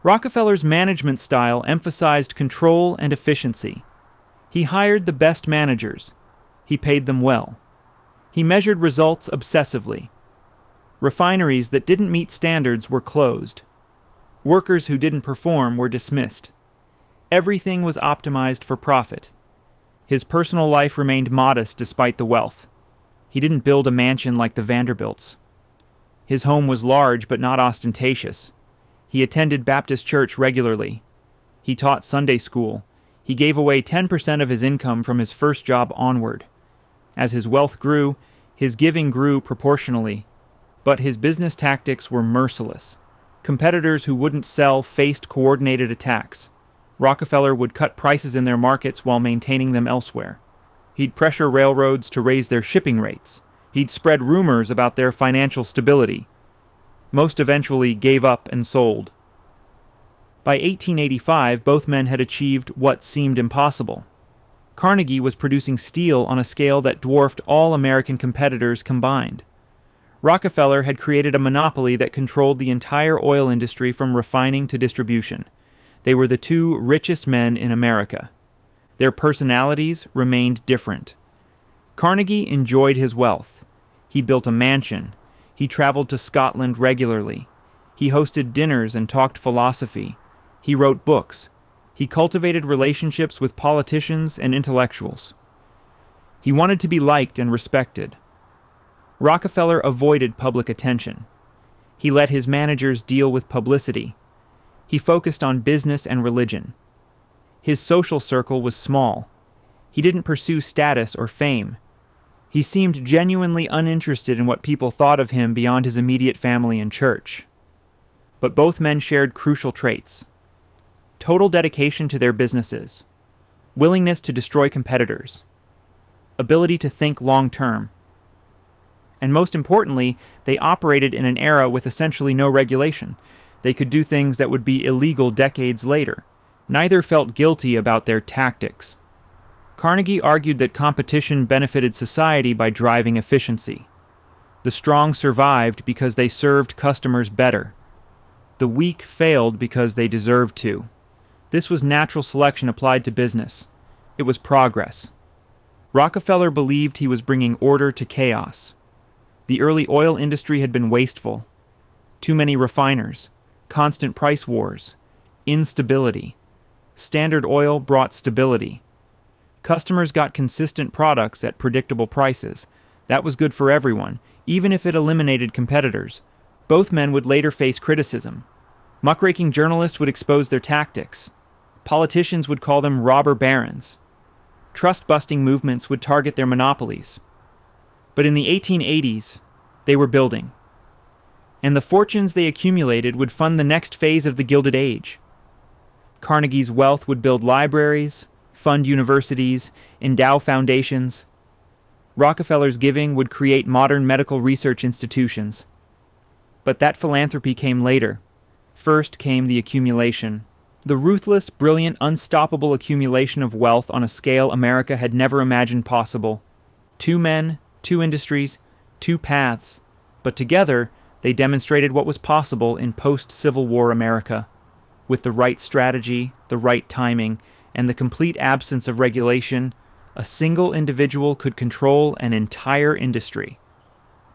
Rockefeller's management style emphasized control and efficiency. He hired the best managers. He paid them well. He measured results obsessively. Refineries that didn't meet standards were closed. Workers who didn't perform were dismissed. Everything was optimized for profit. His personal life remained modest despite the wealth. He didn't build a mansion like the Vanderbilts. His home was large but not ostentatious. He attended Baptist church regularly. He taught Sunday school. He gave away 10% of his income from his first job onward. As his wealth grew, his giving grew proportionally. But his business tactics were merciless. Competitors who wouldn't sell faced coordinated attacks. Rockefeller would cut prices in their markets while maintaining them elsewhere. He'd pressure railroads to raise their shipping rates. He'd spread rumors about their financial stability. Most eventually gave up and sold. By 1885, both men had achieved what seemed impossible. Carnegie was producing steel on a scale that dwarfed all American competitors combined. Rockefeller had created a monopoly that controlled the entire oil industry from refining to distribution. They were the two richest men in America. Their personalities remained different. Carnegie enjoyed his wealth. He built a mansion. He traveled to Scotland regularly. He hosted dinners and talked philosophy. He wrote books. He cultivated relationships with politicians and intellectuals. He wanted to be liked and respected. Rockefeller avoided public attention. He let his managers deal with publicity. He focused on business and religion. His social circle was small. He didn't pursue status or fame. He seemed genuinely uninterested in what people thought of him beyond his immediate family and church. But both men shared crucial traits: total dedication to their businesses, willingness to destroy competitors, ability to think long-term. And most importantly, they operated in an era with essentially no regulation. They could do things that would be illegal decades later. Neither felt guilty about their tactics. Carnegie argued that competition benefited society by driving efficiency. The strong survived because they served customers better. The weak failed because they deserved to. This was natural selection applied to business. It was progress. Rockefeller believed he was bringing order to chaos. The early oil industry had been wasteful. Too many refiners, constant price wars, instability. Standard Oil brought stability. Customers got consistent products at predictable prices. That was good for everyone, even if it eliminated competitors. Both men would later face criticism. Muckraking journalists would expose their tactics. Politicians would call them robber barons. Trust-busting movements would target their monopolies. But in the 1880s, they were building. And the fortunes they accumulated would fund the next phase of the Gilded Age. Carnegie's wealth would build libraries, fund universities, endow foundations. Rockefeller's giving would create modern medical research institutions. But that philanthropy came later. First came the accumulation. The ruthless, brilliant, unstoppable accumulation of wealth on a scale America had never imagined possible. 2 men, 2 industries, 2 paths. But together, they demonstrated what was possible in post-Civil War America. With the right strategy, the right timing, and the complete absence of regulation, a single individual could control an entire industry,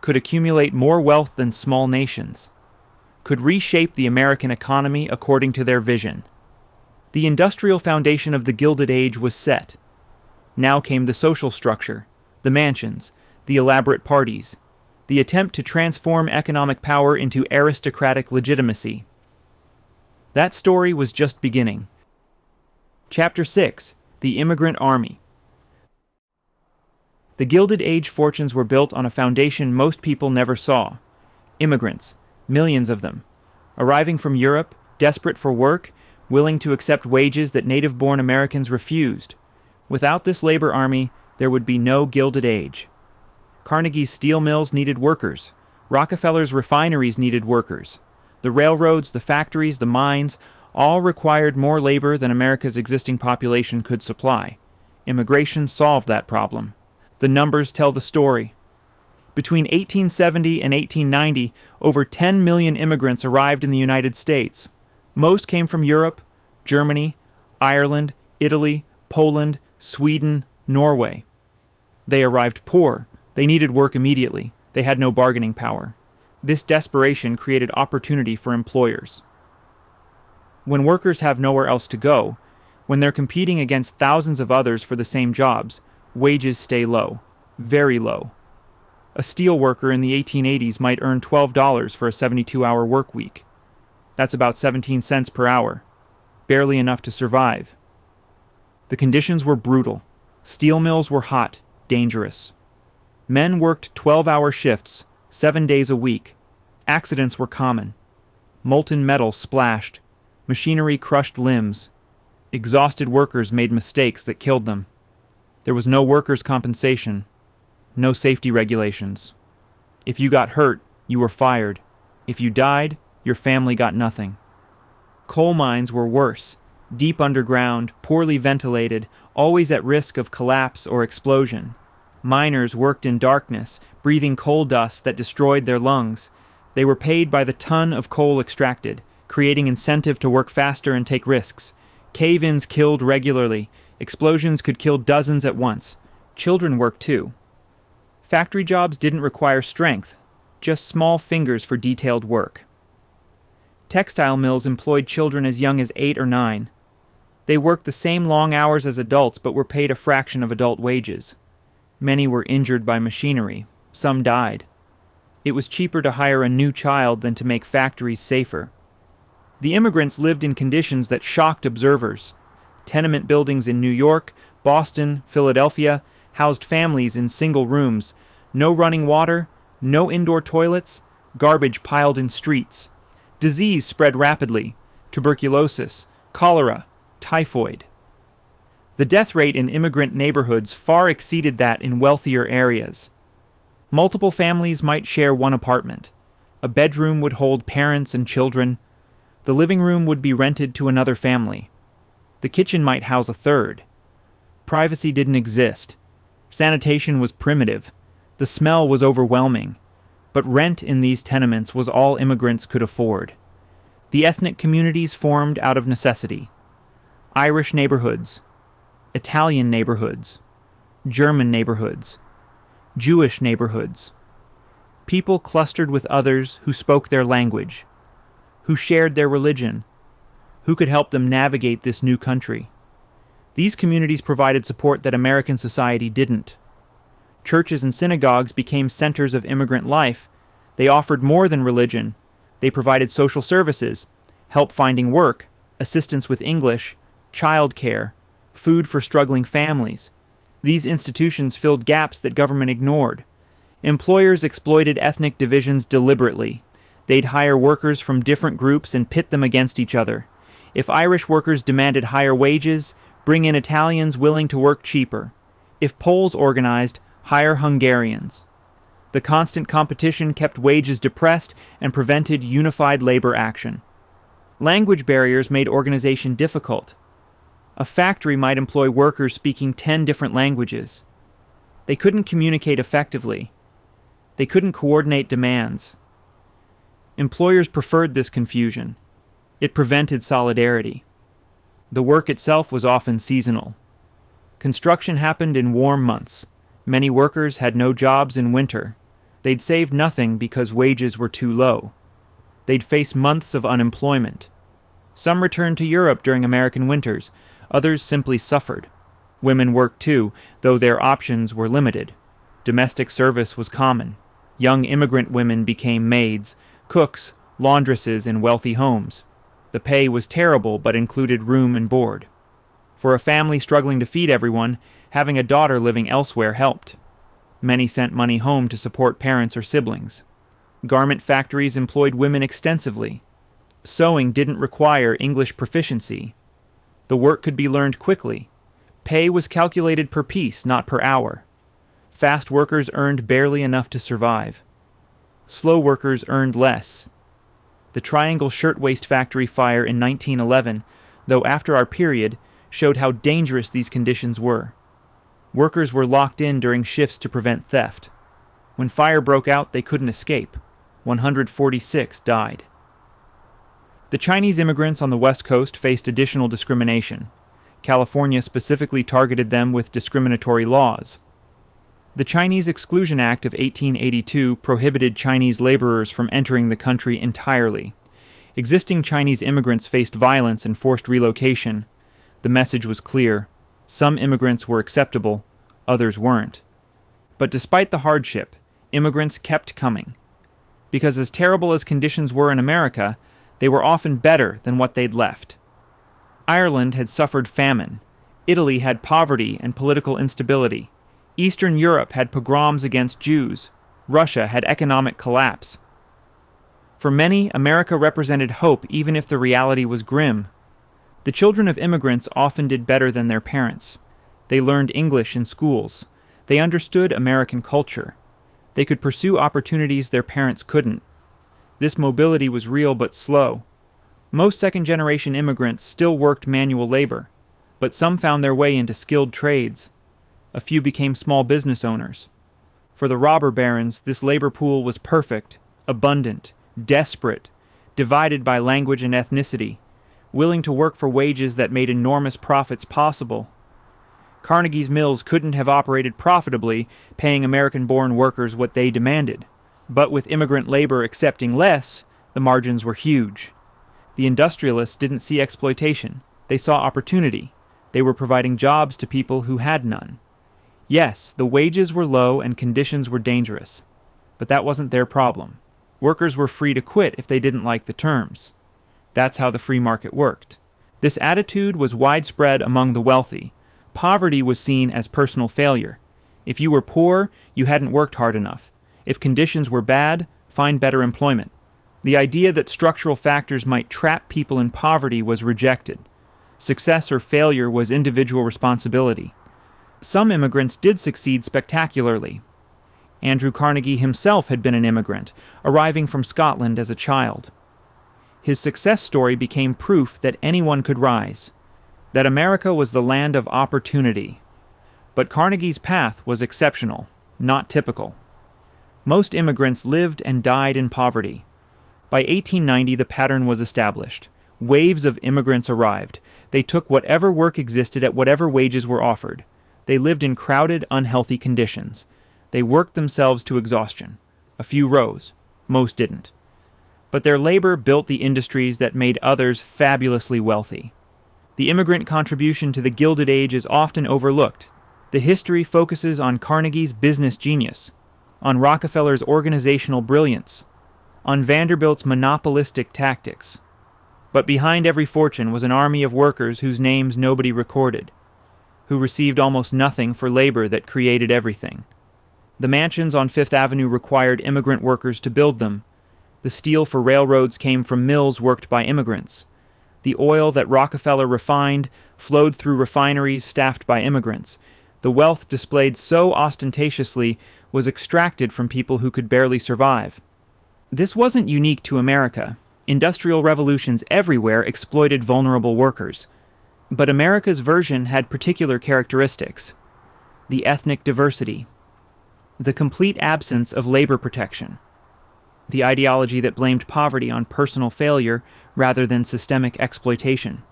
could accumulate more wealth than small nations, could reshape the American economy according to their vision. The industrial foundation of the Gilded Age was set. Now came the social structure, the mansions, the elaborate parties, the attempt to transform economic power into aristocratic legitimacy. That story was just beginning. Chapter 6: The Immigrant Army. The Gilded Age fortunes were built on a foundation most people never saw. Immigrants, millions of them, arriving from Europe, desperate for work, willing to accept wages that native-born Americans refused. Without this labor army, there would be no Gilded Age. Carnegie's steel mills needed workers. Rockefeller's refineries needed workers. The railroads, the factories, the mines, all required more labor than America's existing population could supply. Immigration solved that problem. The numbers tell the story. Between 1870 and 1890, over 10 million immigrants arrived in the United States. Most came from Europe, Germany, Ireland, Italy, Poland, Sweden, Norway. They arrived poor. They needed work immediately. They had no bargaining power. This desperation created opportunity for employers. When workers have nowhere else to go, When they're competing against thousands of others for the same jobs, wages stay low, very low. A steel worker in the 1880s might earn $12 for a 72-hour work week. That's about 17 cents per hour, barely enough to survive. The conditions were brutal. Steel mills were hot, dangerous. Men worked 12-hour shifts, 7 days a week. Accidents were common. Molten metal splashed. Machinery crushed limbs. Exhausted workers made mistakes that killed them. There was no workers' compensation, no safety regulations. If you got hurt, you were fired. If you died, your family got nothing. Coal mines were worse, deep underground, poorly ventilated, always at risk of collapse or explosion. Miners worked in darkness, breathing coal dust that destroyed their lungs. They were paid by the ton of coal extracted, creating incentive to work faster and take risks. Cave-ins killed regularly. Explosions could kill dozens at once. Children worked too. Factory jobs didn't require strength, just small fingers for detailed work. Textile mills employed children as young as 8 or 9. They worked the same long hours as adults but were paid a fraction of adult wages. Many were injured by machinery. Some died. It was cheaper to hire a new child than to make factories safer. The immigrants lived in conditions that shocked observers. Tenement buildings in New York, Boston, Philadelphia housed families in single rooms. No running water, no indoor toilets, garbage piled in streets. Disease spread rapidly: tuberculosis, cholera, typhoid. The death rate in immigrant neighborhoods far exceeded that in wealthier areas. Multiple families might share one apartment. A bedroom would hold parents and children. The living room would be rented to another family. The kitchen might house a third. Privacy didn't exist. Sanitation was primitive. The smell was overwhelming. But rent in these tenements was all immigrants could afford. The ethnic communities formed out of necessity. Irish neighborhoods, Italian neighborhoods, German neighborhoods, Jewish neighborhoods. People clustered with others who spoke their language, who shared their religion, who could help them navigate this new country. These communities provided support that American society didn't. Churches and synagogues became centers of immigrant life. They offered more than religion. They provided social services, help finding work, assistance with English, child care, food for struggling families. These institutions filled gaps that government ignored. Employers exploited ethnic divisions deliberately. They'd hire workers from different groups and pit them against each other. If Irish workers demanded higher wages, bring in Italians willing to work cheaper. If Poles organized, hire Hungarians. The constant competition kept wages depressed and prevented unified labor action. Language barriers made organization difficult. A factory might employ workers speaking 10 different languages. They couldn't communicate effectively. They couldn't coordinate demands. Employers preferred this confusion. It prevented solidarity. The work itself was often seasonal. Construction happened in warm months. Many workers had no jobs in winter. They'd saved nothing because wages were too low. They'd face months of unemployment. Some returned to Europe during American winters. Others simply suffered. Women worked too, though their options were limited. Domestic service was common. Young immigrant women became maids, cooks, laundresses in wealthy homes. The pay was terrible but included room and board. For a family struggling to feed everyone, having a daughter living elsewhere helped. Many sent money home to support parents or siblings. Garment factories employed women extensively. Sewing didn't require English proficiency. The work could be learned quickly. Pay was calculated per piece, not per hour. Fast workers earned barely enough to survive. Slow workers earned less. The Triangle Shirtwaist Factory fire in 1911, though after our period, showed how dangerous these conditions were. Workers were locked in during shifts to prevent theft. When fire broke out, they couldn't escape. 146 died. The Chinese immigrants on the West Coast faced additional discrimination. California specifically targeted them with discriminatory laws. The Chinese Exclusion Act of 1882 prohibited Chinese laborers from entering the country entirely. Existing Chinese immigrants faced violence and forced relocation. The message was clear. Some immigrants were acceptable, others weren't. But despite the hardship, immigrants kept coming. Because as terrible as conditions were in America, they were often better than what they'd left. Ireland had suffered famine. Italy had poverty and political instability. Eastern Europe had pogroms against Jews. Russia had economic collapse. For many, America represented hope even if the reality was grim. The children of immigrants often did better than their parents. They learned English in schools. They understood American culture. They could pursue opportunities their parents couldn't. This mobility was real but slow. Most second-generation immigrants still worked manual labor, but some found their way into skilled trades. A few became small business owners. For the robber barons, this labor pool was perfect, abundant, desperate, divided by language and ethnicity, willing to work for wages that made enormous profits possible. Carnegie's mills couldn't have operated profitably, paying American-born workers what they demanded. But with immigrant labor accepting less, the margins were huge. The industrialists didn't see exploitation. They saw opportunity. They were providing jobs to people who had none. Yes, the wages were low and conditions were dangerous. But that wasn't their problem. Workers were free to quit if they didn't like the terms. That's how the free market worked. This attitude was widespread among the wealthy. Poverty was seen as personal failure. If you were poor, you hadn't worked hard enough. If conditions were bad, find better employment. The idea that structural factors might trap people in poverty was rejected. Success or failure was individual responsibility. Some immigrants did succeed spectacularly. Andrew Carnegie himself had been an immigrant, arriving from Scotland as a child. His success story became proof that anyone could rise, that America was the land of opportunity. But Carnegie's path was exceptional, not typical. Most immigrants lived and died in poverty. By 1890, the pattern was established. Waves of immigrants arrived. They took whatever work existed at whatever wages were offered. They lived in crowded, unhealthy conditions. They worked themselves to exhaustion. A few rose. Most didn't. But their labor built the industries that made others fabulously wealthy. The immigrant contribution to the Gilded Age is often overlooked. The history focuses on Carnegie's business genius, on Rockefeller's organizational brilliance, on Vanderbilt's monopolistic tactics. But behind every fortune was an army of workers whose names nobody recorded, who received almost nothing for labor that created everything. The mansions on Fifth Avenue required immigrant workers to build them. The steel for railroads came from mills worked by immigrants. The oil that Rockefeller refined flowed through refineries staffed by immigrants. The wealth displayed so ostentatiously was extracted from people who could barely survive. This wasn't unique to America. Industrial revolutions everywhere exploited vulnerable workers. But America's version had particular characteristics. The ethnic diversity. The complete absence of labor protection. The ideology that blamed poverty on personal failure rather than systemic exploitation.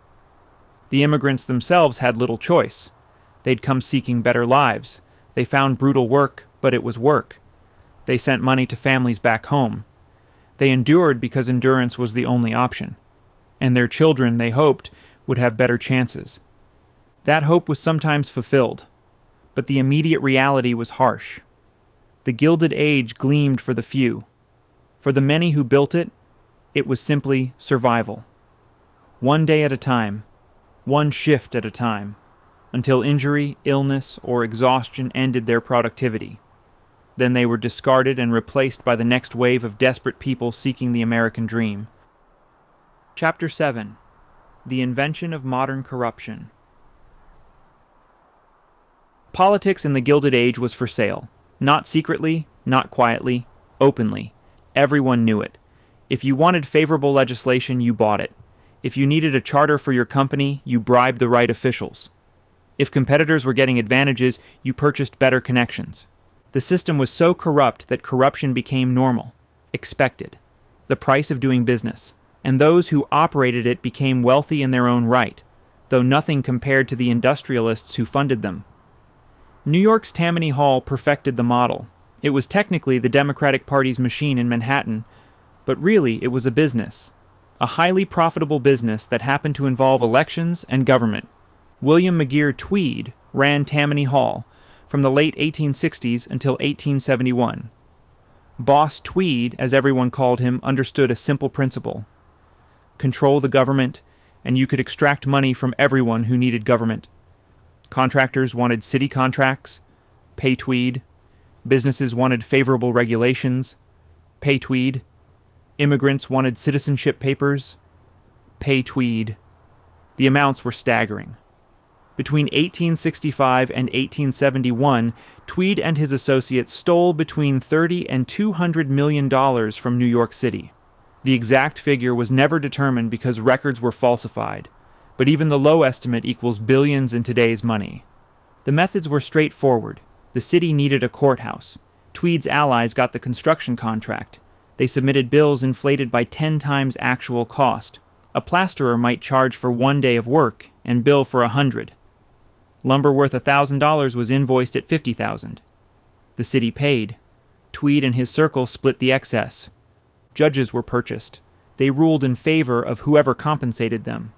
The immigrants themselves had little choice. They'd come seeking better lives. They found brutal work, but it was work. They sent money to families back home. They endured because endurance was the only option. And their children, they hoped, would have better chances. That hope was sometimes fulfilled, but the immediate reality was harsh. The Gilded Age gleamed for the few. For the many who built it, it was simply survival. One day at a time, one shift at a time, until injury, illness, or exhaustion ended their productivity. Then they were discarded and replaced by the next wave of desperate people seeking the American dream. Chapter 7. The Invention of Modern Corruption. Politics in the Gilded Age was for sale. Not secretly, not quietly, openly. Everyone knew it. If you wanted favorable legislation, you bought it. If you needed a charter for your company, you bribed the right officials. If competitors were getting advantages, you purchased better connections. The system was so corrupt that corruption became normal, expected, the price of doing business, and those who operated it became wealthy in their own right, though nothing compared to the industrialists who funded them. New York's Tammany Hall perfected the model. It was technically the Democratic Party's machine in Manhattan, but really it was a business, a highly profitable business that happened to involve elections and government. William McGeer Tweed ran Tammany Hall from the late 1860s until 1871. Boss Tweed, as everyone called him, understood a simple principle: control the government, and you could extract money from everyone who needed government. Contractors wanted city contracts, pay Tweed. Businesses wanted favorable regulations, pay Tweed. Immigrants wanted citizenship papers, pay Tweed. The amounts were staggering. Between 1865 and 1871, Tweed and his associates stole between $30 and $200 million from New York City. The exact figure was never determined because records were falsified, but even the low estimate equals billions in today's money. The methods were straightforward. The city needed a courthouse. Tweed's allies got the construction contract. They submitted bills inflated by 10 times actual cost. A plasterer might charge for 1 day of work and bill for 100. Lumber worth $1,000 was invoiced at $50,000. The city paid. Tweed and his circle split the excess. Judges were purchased. They ruled in favor of whoever compensated them.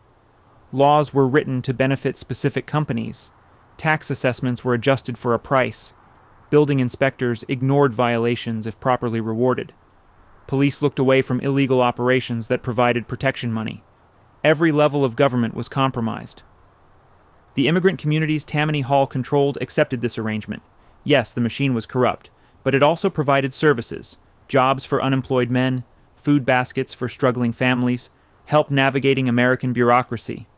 Laws were written to benefit specific companies. Tax assessments were adjusted for a price. Building inspectors ignored violations if properly rewarded. Police looked away from illegal operations that provided protection money. Every level of government was compromised. The immigrant communities Tammany Hall controlled accepted this arrangement. Yes, the machine was corrupt, but it also provided services: jobs for unemployed men, food baskets for struggling families, help navigating American bureaucracy.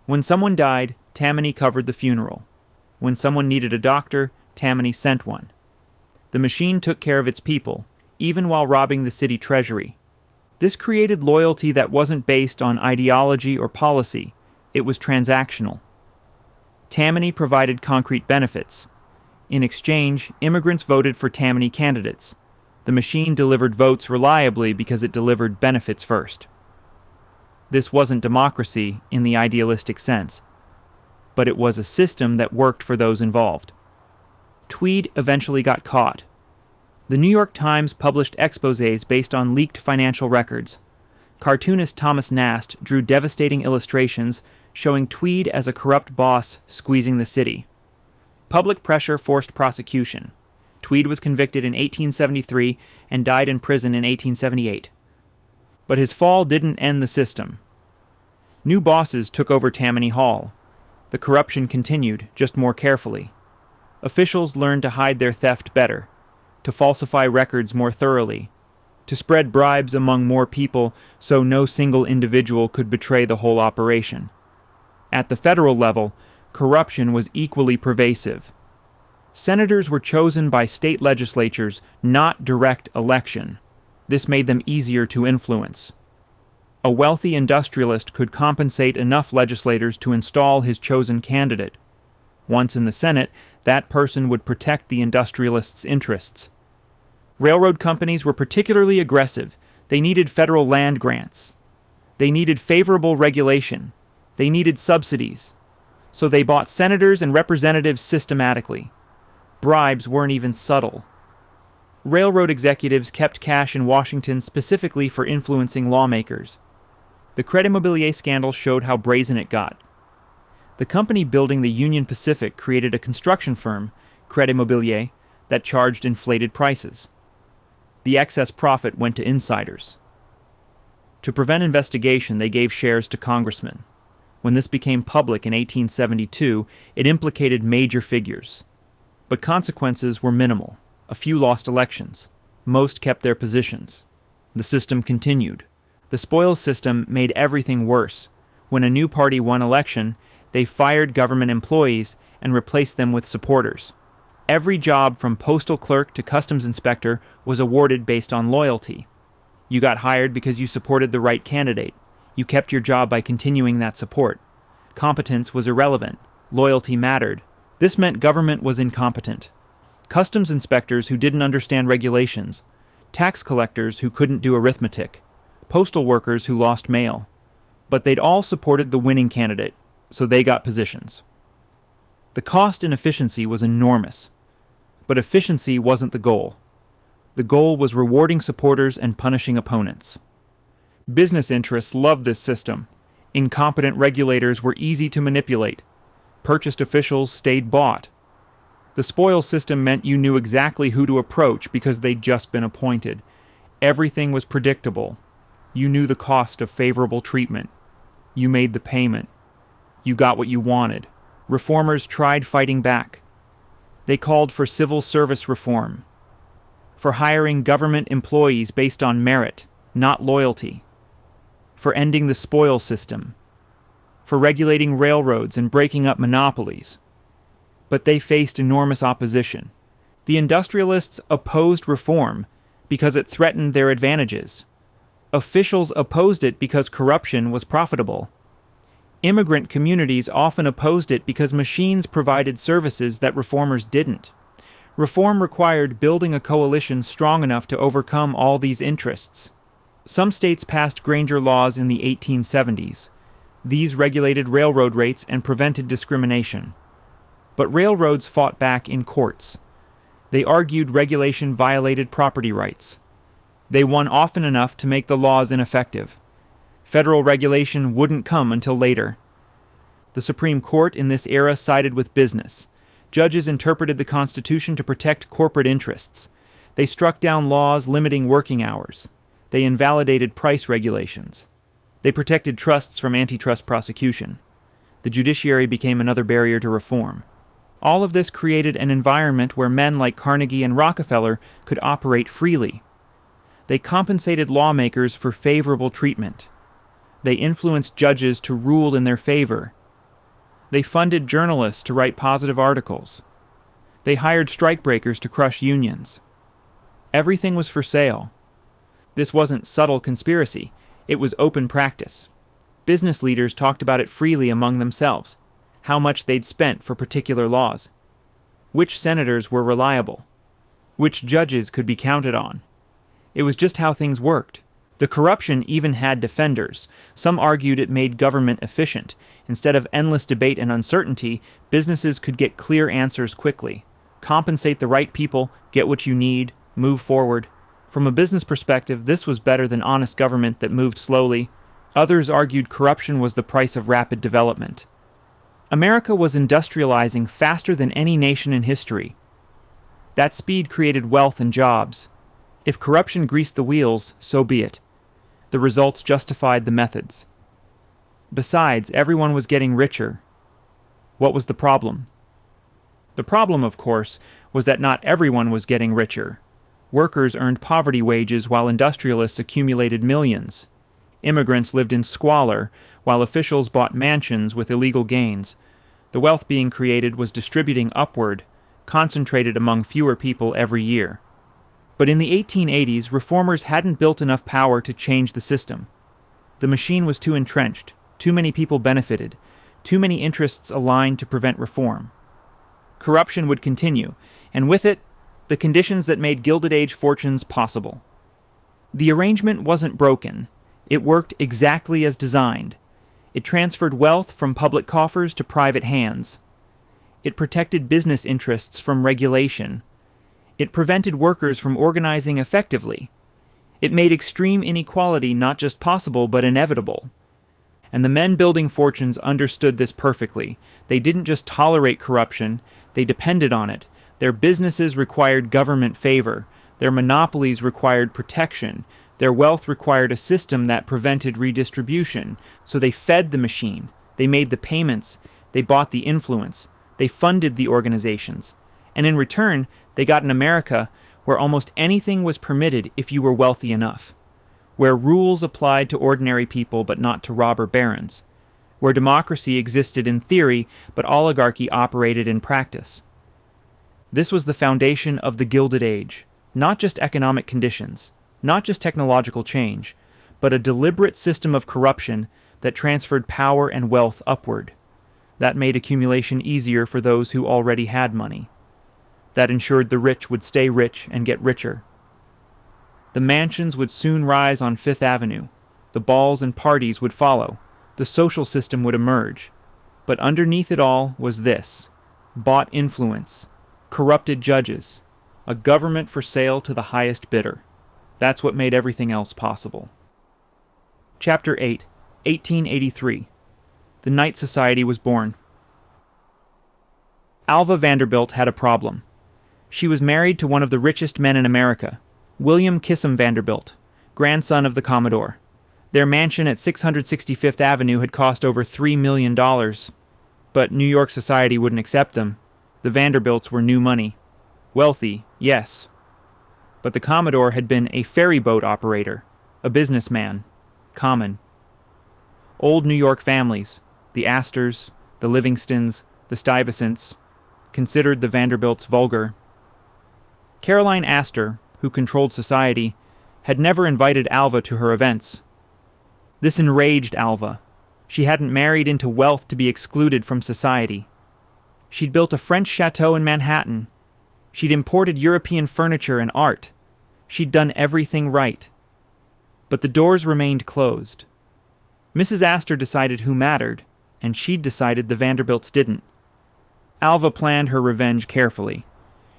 When someone died, Tammany covered the funeral. When someone needed a doctor, Tammany sent one. The machine took care of its people, even while robbing the city treasury. This created loyalty that wasn't based on ideology or policy. It was transactional. Tammany provided concrete benefits. In exchange, immigrants voted for Tammany candidates. The machine delivered votes reliably because it delivered benefits first. This wasn't democracy in the idealistic sense, but it was a system that worked for those involved. Tweed eventually got caught. The New York Times published exposés based on leaked financial records. Cartoonist Thomas Nast drew devastating illustrations showing Tweed as a corrupt boss squeezing the city. Public pressure forced prosecution. Tweed was convicted in 1873 and died in prison in 1878. But his fall didn't end the system. New bosses took over Tammany Hall. The corruption continued, just more carefully. Officials learned to hide their theft better, to falsify records more thoroughly, to spread bribes among more people so no single individual could betray the whole operation. At the federal level, corruption was equally pervasive. Senators were chosen by state legislatures, not direct election. This made them easier to influence. A wealthy industrialist could compensate enough legislators to install his chosen candidate. Once in the Senate, that person would protect the industrialist's interests. Railroad companies were particularly aggressive. They needed federal land grants. They needed favorable regulation. They needed subsidies. So they bought senators and representatives systematically. Bribes weren't even subtle. Railroad executives kept cash in Washington specifically for influencing lawmakers. The Credit Mobilier scandal showed how brazen it got. The company building the Union Pacific created a construction firm, Credit Mobilier, that charged inflated prices. The excess profit went to insiders. To prevent investigation, they gave shares to congressmen. When this became public in 1872, it implicated major figures. But consequences were minimal. A few lost elections. Most kept their positions. The system continued. The spoils system made everything worse. When a new party won election, they fired government employees and replaced them with supporters. Every job from postal clerk to customs inspector was awarded based on loyalty. You got hired because you supported the right candidate. You kept your job by continuing that support. Competence was irrelevant. Loyalty mattered. This meant government was incompetent. Customs inspectors who didn't understand regulations. Tax collectors who couldn't do arithmetic. Postal workers who lost mail. But they'd all supported the winning candidate, so they got positions. The cost in efficiency was enormous. But efficiency wasn't the goal. The goal was rewarding supporters and punishing opponents. Business interests loved this system. Incompetent regulators were easy to manipulate. Purchased officials stayed bought. The spoils system meant you knew exactly who to approach because they'd just been appointed. Everything was predictable. You knew the cost of favorable treatment. You made the payment. You got what you wanted. Reformers tried fighting back. They called for civil service reform, for hiring government employees based on merit, not loyalty, for ending the spoils system, for regulating railroads and breaking up monopolies. But they faced enormous opposition. The industrialists opposed reform because it threatened their advantages. Officials opposed it because corruption was profitable. Immigrant communities often opposed it because machines provided services that reformers didn't. Reform required building a coalition strong enough to overcome all these interests. Some states passed Granger laws in the 1870s. These regulated railroad rates and prevented discrimination. But railroads fought back in courts. They argued regulation violated property rights. They won often enough to make the laws ineffective. Federal regulation wouldn't come until later. The Supreme Court in this era sided with business. Judges interpreted the Constitution to protect corporate interests. They struck down laws limiting working hours. They invalidated price regulations. They protected trusts from antitrust prosecution. The judiciary became another barrier to reform. All of this created an environment where men like Carnegie and Rockefeller could operate freely. They compensated lawmakers for favorable treatment. They influenced judges to rule in their favor. They funded journalists to write positive articles. They hired strikebreakers to crush unions. Everything was for sale. This wasn't subtle conspiracy. It was open practice. Business leaders talked about it freely among themselves, how much they'd spent for particular laws, which senators were reliable, which judges could be counted on. It was just how things worked. The corruption even had defenders. Some argued it made government efficient. Instead of endless debate and uncertainty, businesses could get clear answers quickly, compensate the right people, get what you need, move forward. From a business perspective, this was better than honest government that moved slowly. Others argued corruption was the price of rapid development. America was industrializing faster than any nation in history. That speed created wealth and jobs. If corruption greased the wheels, so be it. The results justified the methods. Besides, everyone was getting richer. What was the problem? The problem, of course, was that not everyone was getting richer. Workers earned poverty wages while industrialists accumulated millions. Immigrants lived in squalor, while officials bought mansions with illegal gains. The wealth being created was distributing upward, concentrated among fewer people every year. But in the 1880s, reformers hadn't built enough power to change the system. The machine was too entrenched, too many people benefited, too many interests aligned to prevent reform. Corruption would continue, and with it, the conditions that made Gilded Age fortunes possible. The arrangement wasn't broken. It worked exactly as designed. It transferred wealth from public coffers to private hands. It protected business interests from regulation. It prevented workers from organizing effectively. It made extreme inequality not just possible but inevitable. And the men building fortunes understood this perfectly. They didn't just tolerate corruption, they depended on it. Their businesses required government favor. Their monopolies required protection. Their wealth required a system that prevented redistribution. So they fed the machine. They made the payments. They bought the influence. They funded the organizations. And in return, they got an America where almost anything was permitted if you were wealthy enough, where rules applied to ordinary people but not to robber barons, where democracy existed in theory but oligarchy operated in practice. This was the foundation of the Gilded Age, not just economic conditions, not just technological change, but a deliberate system of corruption that transferred power and wealth upward. That made accumulation easier for those who already had money. That ensured the rich would stay rich and get richer. The mansions would soon rise on Fifth Avenue. The balls and parties would follow. The social system would emerge. But underneath it all was this: bought influence, corrupted judges, a government for sale to the highest bidder. That's what made everything else possible. Chapter 8, 1883. The Knight Society was born. Alva Vanderbilt had a problem. She was married to one of the richest men in America, William Kissam Vanderbilt, grandson of the Commodore. Their mansion at 665th Avenue had cost over $3 million, but New York society wouldn't accept them. The Vanderbilts were new money. Wealthy, yes. But the Commodore had been a ferry boat operator, a businessman, common. Old New York families, the Astors, the Livingstons, the Stuyvesants, considered the Vanderbilts vulgar. Caroline Astor, who controlled society, had never invited Alva to her events. This enraged Alva. She hadn't married into wealth to be excluded from society. She'd built a French chateau in Manhattan. She'd imported European furniture and art. She'd done everything right. But the doors remained closed. Mrs. Astor decided who mattered, and she'd decided the Vanderbilts didn't. Alva planned her revenge carefully.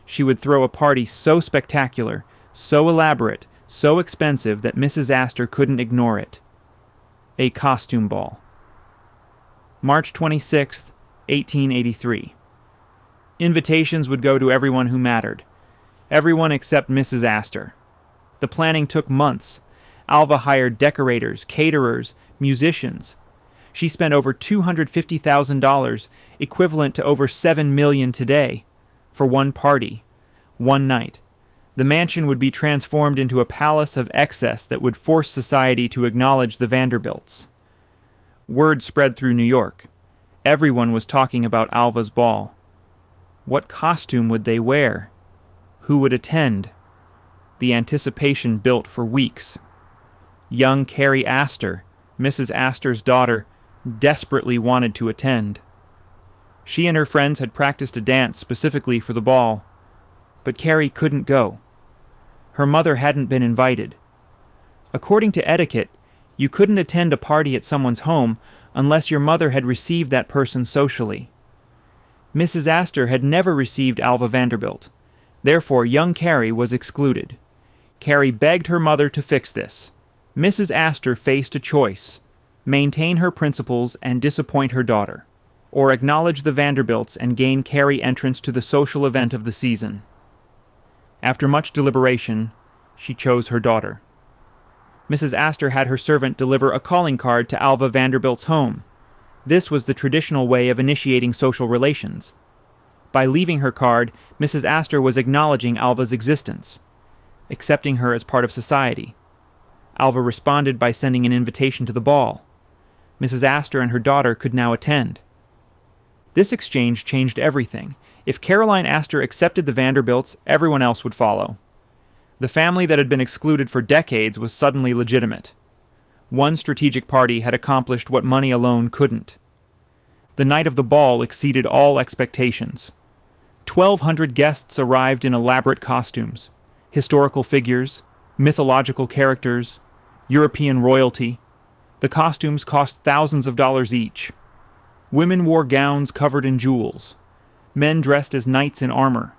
She would throw a party so spectacular, so elaborate, so expensive that Mrs. Astor couldn't ignore it. A costume ball. March 26, 1883. Invitations would go to everyone who mattered. Everyone except Mrs. Astor. The planning took months. Alva hired decorators, caterers, musicians. She spent over $250,000, equivalent to over $7 million today, for one party, one night. The mansion would be transformed into a palace of excess that would force society to acknowledge the Vanderbilts. Word spread through New York. Everyone was talking about Alva's ball. What costume would they wear? Who would attend? The anticipation built for weeks. Young Carrie Astor, Mrs. Astor's daughter, desperately wanted to attend. She and her friends had practiced a dance specifically for the ball, but Carrie couldn't go. Her mother hadn't been invited. According to etiquette, you couldn't attend a party at someone's home unless your mother had received that person socially. Mrs. Astor had never received Alva Vanderbilt. Therefore, young Carrie was excluded. Carrie begged her mother to fix this. Mrs. Astor faced a choice: maintain her principles and disappoint her daughter, or acknowledge the Vanderbilts and gain Carrie entrance to the social event of the season. After much deliberation, she chose her daughter. Mrs. Astor had her servant deliver a calling card to Alva Vanderbilt's home. This was the traditional way of initiating social relations. By leaving her card, Mrs. Astor was acknowledging Alva's existence, accepting her as part of society. Alva responded by sending an invitation to the ball. Mrs. Astor and her daughter could now attend. This exchange changed everything. If Caroline Astor accepted the Vanderbilts, everyone else would follow. The family that had been excluded for decades was suddenly legitimate. One strategic party had accomplished what money alone couldn't. The night of the ball exceeded all expectations. 1,200 guests arrived in elaborate costumes, historical figures, mythological characters, European royalty. The costumes cost thousands of dollars each. Women wore gowns covered in jewels. Men dressed as knights in armor.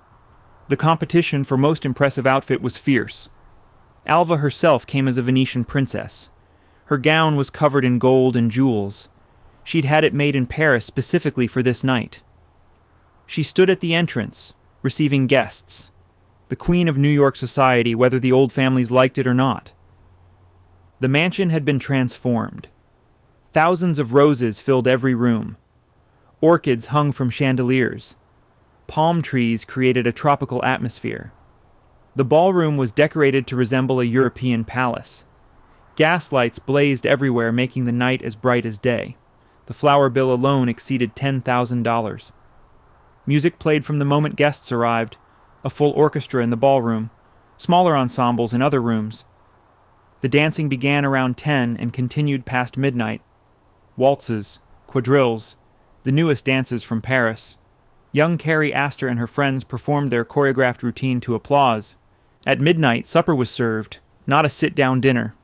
The competition for most impressive outfit was fierce. Alva herself came as a Venetian princess. Her gown was covered in gold and jewels. She'd had it made in Paris specifically for this night. She stood at the entrance, receiving guests. The queen of New York society, whether the old families liked it or not. The mansion had been transformed. Thousands of roses filled every room. Orchids hung from chandeliers. Palm trees created a tropical atmosphere. The ballroom was decorated to resemble a European palace. Gas lights blazed everywhere, making the night as bright as day. The flower bill alone exceeded $10,000. Music played from the moment guests arrived, a full orchestra in the ballroom, smaller ensembles in other rooms. The dancing began around 10 and continued past midnight. Waltzes, quadrilles, the newest dances from Paris. Young Carrie Astor and her friends performed their choreographed routine to applause. At midnight, supper was served, not a sit-down dinner.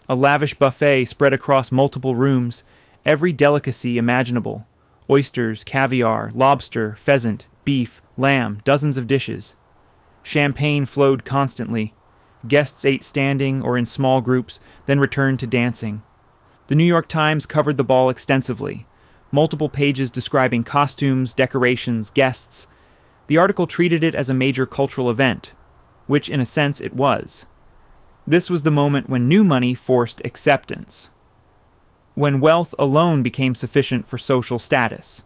A lavish buffet spread across multiple rooms, every delicacy imaginable. Oysters, caviar, lobster, pheasant, beef, lamb, dozens of dishes. Champagne flowed constantly. Guests ate standing or in small groups, then returned to dancing. The New York Times covered the ball extensively. multiple pages describing costumes, decorations, guests. The article treated it as a major cultural event, which in a sense it was. This was the moment when new money forced acceptance, when wealth alone became sufficient for social status.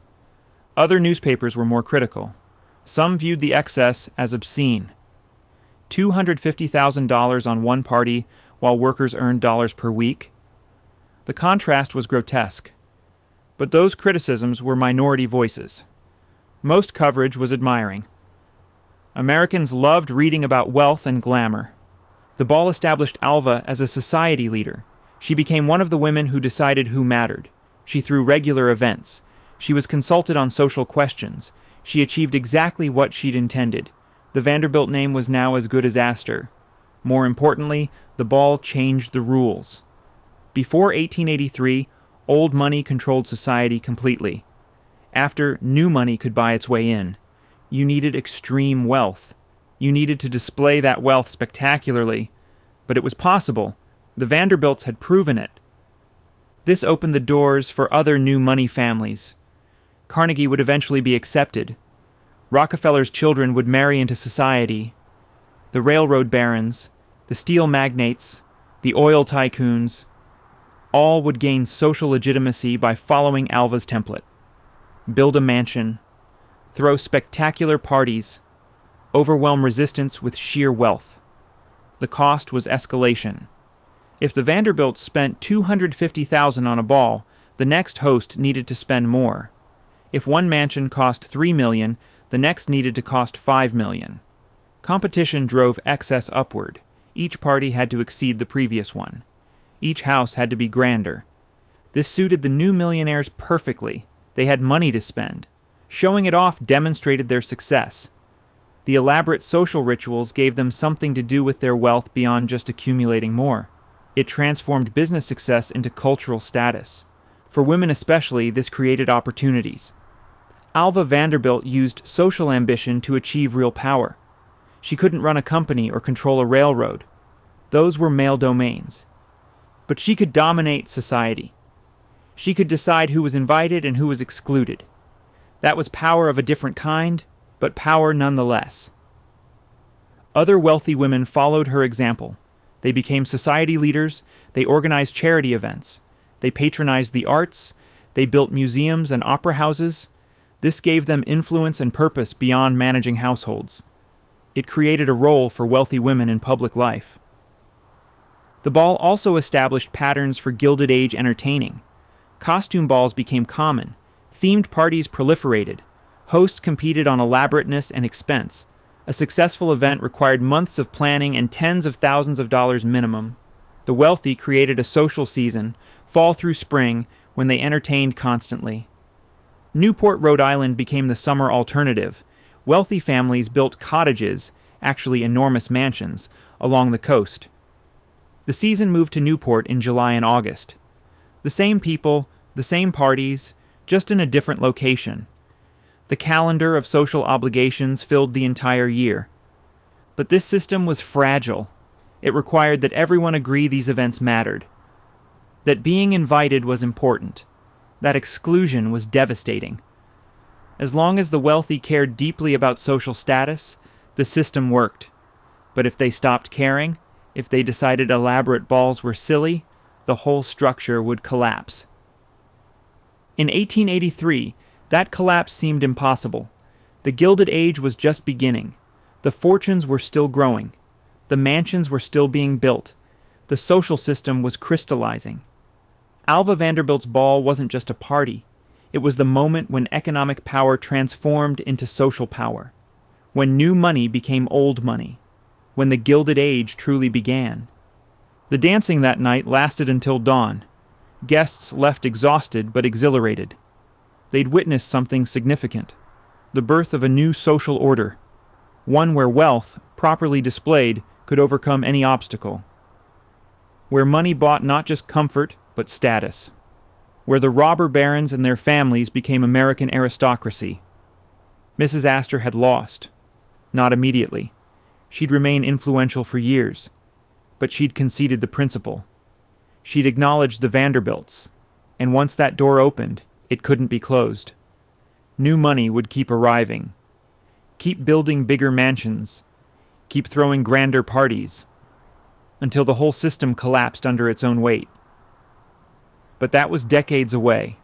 Other newspapers were more critical. Some viewed the excess as obscene. $250,000 on one party while workers earned dollars per week. The contrast was grotesque. But those criticisms were minority voices. Most coverage was admiring. Americans loved reading about wealth and glamour. The ball established Alva as a society leader. She became one of the women who decided who mattered. She threw regular events. She was consulted on social questions. She achieved exactly what she'd intended. The Vanderbilt name was now as good as Astor. More importantly, the ball changed the rules. Before 1883, old money controlled society completely. After, new money could buy its way in. You needed extreme wealth. You needed to display that wealth spectacularly. But it was possible. The Vanderbilts had proven it. This opened the doors for other new money families. Carnegie would eventually be accepted. Rockefeller's children would marry into society. The railroad barons, the steel magnates, the oil tycoons, all would gain social legitimacy by following Alva's template. Build a mansion, throw spectacular parties, overwhelm resistance with sheer wealth. The cost was escalation. If the Vanderbilts spent $250,000 on a ball, the next host needed to spend more. If one mansion cost $3 million, the next needed to cost $5 million. Competition drove excess upward. Each party had to exceed the previous one. Each house had to be grander. This suited the new millionaires perfectly. They had money to spend. Showing it off demonstrated their success. The elaborate social rituals gave them something to do with their wealth beyond just accumulating more. It transformed business success into cultural status. For women especially, this created opportunities. Alva Vanderbilt used social ambition to achieve real power. She couldn't run a company or control a railroad. Those were male domains. But she could dominate society. She could decide who was invited and who was excluded. That was power of a different kind, but power nonetheless. Other wealthy women followed her example. They became society leaders, they organized charity events, they patronized the arts, they built museums and opera houses. This gave them influence and purpose beyond managing households. It created a role for wealthy women in public life. The ball also established patterns for Gilded Age entertaining. Costume balls became common. Themed parties proliferated. Hosts competed on elaborateness and expense. A successful event required months of planning and tens of thousands of dollars minimum. The wealthy created a social season, fall through spring, when they entertained constantly. Newport, Rhode Island became the summer alternative. Wealthy families built cottages, actually enormous mansions, along the coast. The season moved to Newport in July and August. The same people, the same parties, just in a different location. The calendar of social obligations filled the entire year. But this system was fragile. It required that everyone agree these events mattered. That being invited was important. That exclusion was devastating. As long as the wealthy cared deeply about social status, the system worked. But if they stopped caring, if they decided elaborate balls were silly, the whole structure would collapse. In 1883, that collapse seemed impossible. The Gilded Age was just beginning. The fortunes were still growing. The mansions were still being built. The social system was crystallizing. Alva Vanderbilt's ball wasn't just a party. It was the moment when economic power transformed into social power. When new money became old money. When the Gilded Age truly began. The dancing that night lasted until dawn. Guests left exhausted but exhilarated. They'd witnessed something significant. The birth of a new social order. One where wealth, properly displayed, could overcome any obstacle. Where money bought not just comfort, but status. Where the robber barons and their families became American aristocracy. Mrs. Astor had lost. Not immediately. She'd remain influential for years. But she'd conceded the principle. She'd acknowledged the Vanderbilts. And once that door opened, it couldn't be closed. New money would keep arriving. Keep building bigger mansions. Keep throwing grander parties. Until the whole system collapsed under its own weight. But that was decades away.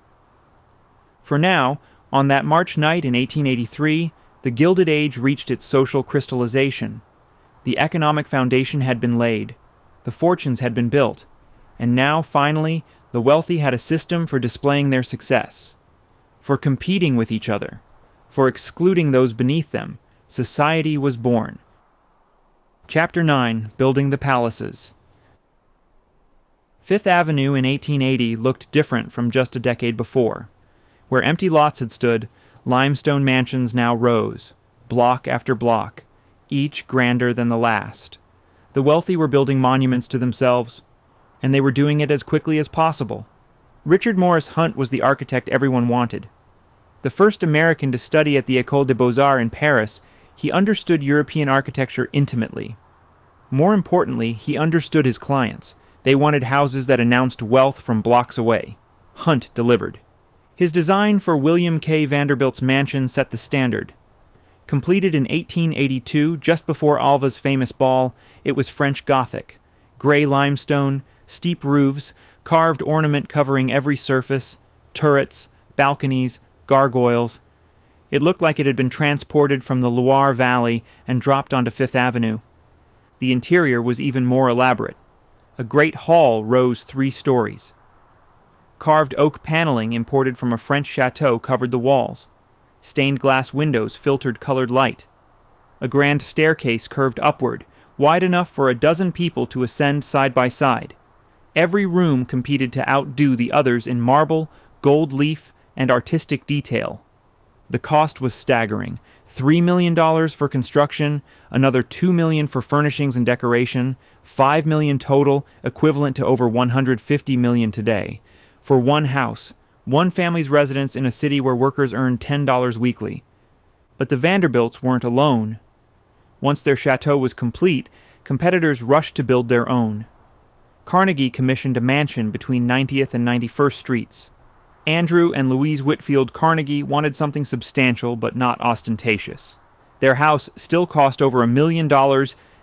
For now, on that March night in 1883, the Gilded Age reached its social crystallization. The economic foundation had been laid. The fortunes had been built. And now, finally, the wealthy had a system for displaying their success. For competing with each other. For excluding those beneath them. Society was born. Chapter 9. Building the Palaces. Fifth Avenue in 1880 looked different from just a decade before. Where empty lots had stood, limestone mansions now rose, block after block, each grander than the last. The wealthy were building monuments to themselves, and they were doing it as quickly as possible. Richard Morris Hunt was the architect everyone wanted. The first American to study at the École des Beaux-Arts in Paris, he understood European architecture intimately. More importantly, he understood his clients. They wanted houses that announced wealth from blocks away. Hunt delivered. His design for William K. Vanderbilt's mansion set the standard. Completed in 1882, just before Alva's famous ball, it was French Gothic. Gray limestone, steep roofs, carved ornament covering every surface, turrets, balconies, gargoyles. It looked like it had been transported from the Loire Valley and dropped onto Fifth Avenue. The interior was even more elaborate. A great hall rose 3 stories. Carved oak paneling imported from a French chateau covered the walls. Stained glass windows filtered colored light. A grand staircase curved upward, wide enough for a dozen people to ascend side by side. Every room competed to outdo the others in marble, gold leaf, and artistic detail. The cost was staggering. $3 million for construction, another $2 million for furnishings and decoration, $5 million total, equivalent to over $150 million today. For one house, one family's residence in a city where workers earned $10 weekly. But the Vanderbilts weren't alone. Once their chateau was complete, competitors rushed to build their own. Carnegie commissioned a mansion between 90th and 91st Streets. Andrew and Louise Whitfield Carnegie wanted something substantial but not ostentatious. Their house still cost over $1 million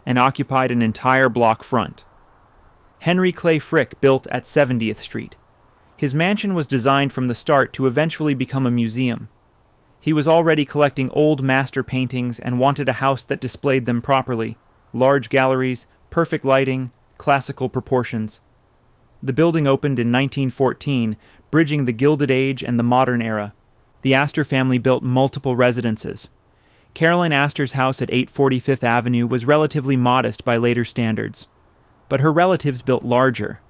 and occupied an entire block front. Henry Clay Frick built at 70th Street. His mansion was designed from the start to eventually become a museum. He was already collecting old master paintings and wanted a house that displayed them properly. Large galleries, perfect lighting, classical proportions. The building opened in 1914, bridging the Gilded Age and the modern era. The Astor family built multiple residences. Caroline Astor's house at 840 Fifth Avenue was relatively modest by later standards. But her relatives built larger.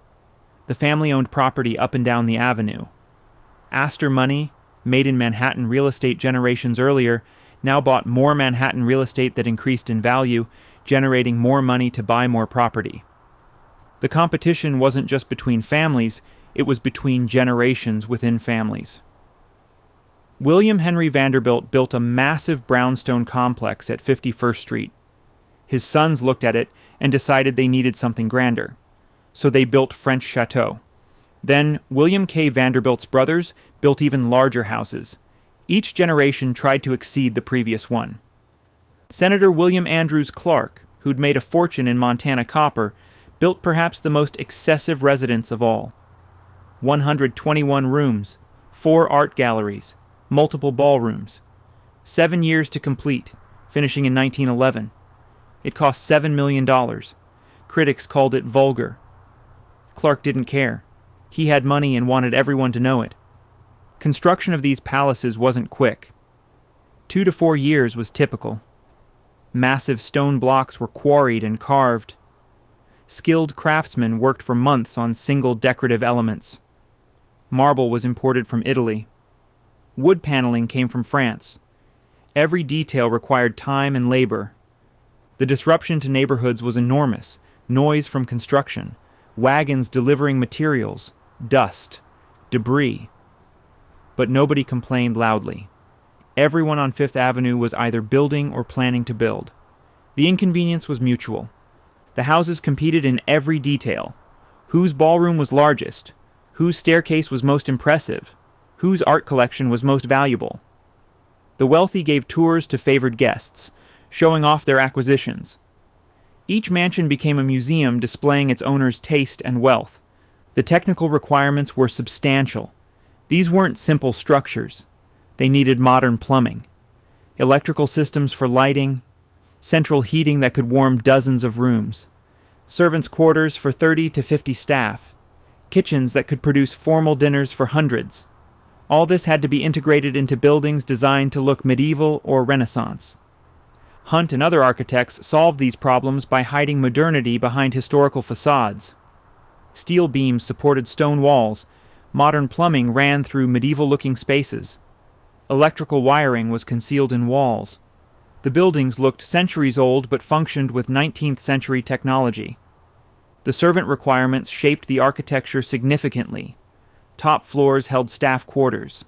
The family owned property up and down the avenue. Astor money, made in Manhattan real estate generations earlier, now bought more Manhattan real estate that increased in value, generating more money to buy more property. The competition wasn't just between families, it was between generations within families. William Henry Vanderbilt built a massive brownstone complex at 51st Street. His sons looked at it and decided they needed something grander. So they built French Chateau. Then William K. Vanderbilt's brothers built even larger houses. Each generation tried to exceed the previous one. Senator William Andrews Clark, who'd made a fortune in Montana copper, built perhaps the most excessive residence of all. 121 rooms, 4 art galleries, multiple ballrooms. 7 years to complete, finishing in 1911. It cost $7 million. Critics called it vulgar. Clark didn't care. He had money and wanted everyone to know it. Construction of these palaces wasn't quick. 2 to 4 years was typical. Massive stone blocks were quarried and carved. Skilled craftsmen worked for months on single decorative elements. Marble was imported from Italy. Wood paneling came from France. Every detail required time and labor. The disruption to neighborhoods was enormous. Noise from construction, wagons delivering materials, dust, debris. But nobody complained loudly. Everyone on Fifth Avenue was either building or planning to build. The inconvenience was mutual. The houses competed in every detail. Whose ballroom was largest? Whose staircase was most impressive? whose art collection was most valuable. The wealthy gave tours to favored guests, showing off their acquisitions. Each mansion became a museum displaying its owner's taste and wealth. The technical requirements were substantial. These weren't simple structures. They needed modern plumbing, electrical systems for lighting, central heating that could warm dozens of rooms, servants' quarters for 30 to 50 staff, kitchens that could produce formal dinners for hundreds. All this had to be integrated into buildings designed to look medieval or Renaissance. Hunt and other architects solved these problems by hiding modernity behind historical facades. Steel beams supported stone walls. Modern plumbing ran through medieval-looking spaces. Electrical wiring was concealed in walls. The buildings looked centuries old but functioned with 19th century technology. The servant requirements shaped the architecture significantly. Top floors held staff quarters.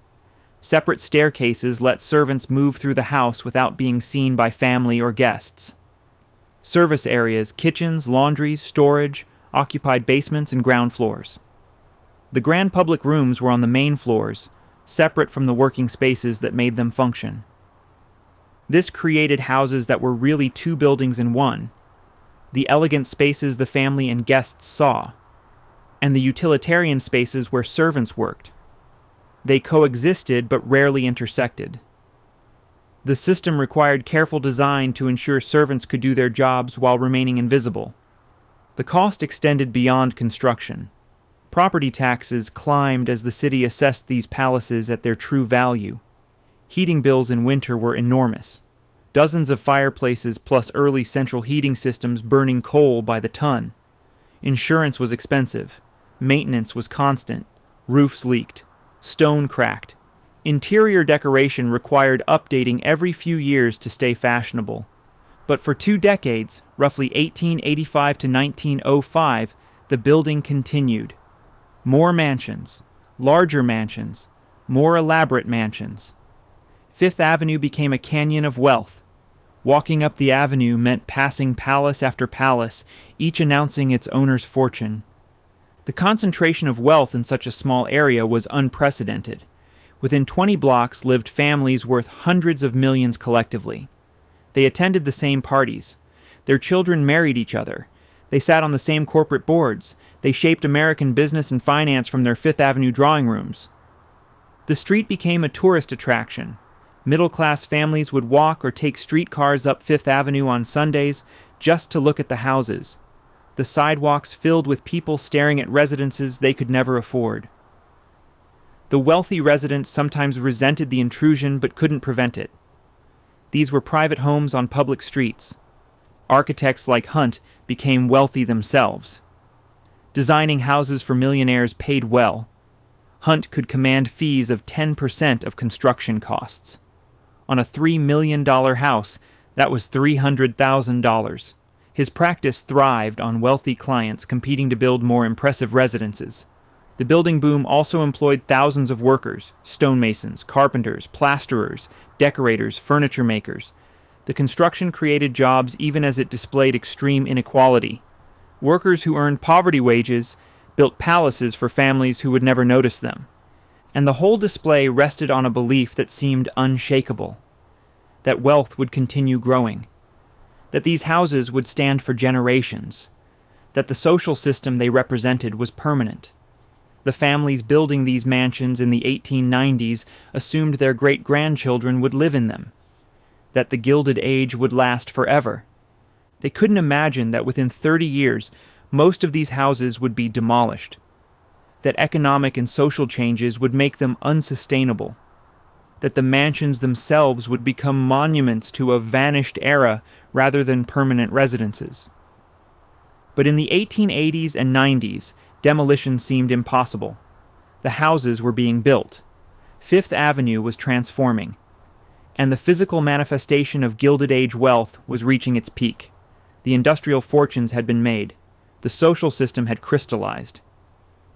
Separate staircases let servants move through the house without being seen by family or guests. Service areas, kitchens, laundries, storage, occupied basements and ground floors. The grand public rooms were on the main floors, separate from the working spaces that made them function. This created houses that were really two buildings in one, the elegant spaces the family and guests saw, and the utilitarian spaces where servants worked. They coexisted but rarely intersected. The system required careful design to ensure servants could do their jobs while remaining invisible. The cost extended beyond construction. Property taxes climbed as the city assessed these palaces at their true value. Heating bills in winter were enormous. Dozens of fireplaces plus early central heating systems burning coal by the ton. Insurance was expensive. Maintenance was constant. Roofs leaked. Stone cracked. Interior decoration required updating every few years to stay fashionable. But for 2 decades, roughly 1885 to 1905, the building continued. More mansions, larger mansions, more elaborate mansions. Fifth Avenue became a canyon of wealth. Walking up the avenue meant passing palace after palace, each announcing its owner's fortune. The concentration of wealth in such a small area was unprecedented. Within 20 blocks lived families worth hundreds of millions collectively. They attended the same parties. Their children married each other. They sat on the same corporate boards. They shaped American business and finance from their Fifth Avenue drawing rooms. The street became a tourist attraction. Middle-class families would walk or take streetcars up Fifth Avenue on Sundays just to look at the houses. The sidewalks filled with people staring at residences they could never afford. The wealthy residents sometimes resented the intrusion but couldn't prevent it. These were private homes on public streets. Architects like Hunt became wealthy themselves. Designing houses for millionaires paid well. Hunt could command fees of 10% of construction costs. On a $3 million house, that was $300,000. His practice thrived on wealthy clients competing to build more impressive residences. The building boom also employed thousands of workers, stonemasons, carpenters, plasterers, decorators, furniture makers. The construction created jobs even as it displayed extreme inequality. Workers who earned poverty wages built palaces for families who would never notice them. And the whole display rested on a belief that seemed unshakable, that wealth would continue growing, that these houses would stand for generations, that the social system they represented was permanent. The families building these mansions in the 1890s assumed their great-grandchildren would live in them, that the Gilded Age would last forever. They couldn't imagine that within 30 years, most of these houses would be demolished, that economic and social changes would make them unsustainable, that the mansions themselves would become monuments to a vanished era rather than permanent residences. But in the 1880s and 90s, demolition seemed impossible. The houses were being built. Fifth Avenue was transforming, and the physical manifestation of Gilded Age wealth was reaching its peak. The industrial fortunes had been made. The social system had crystallized.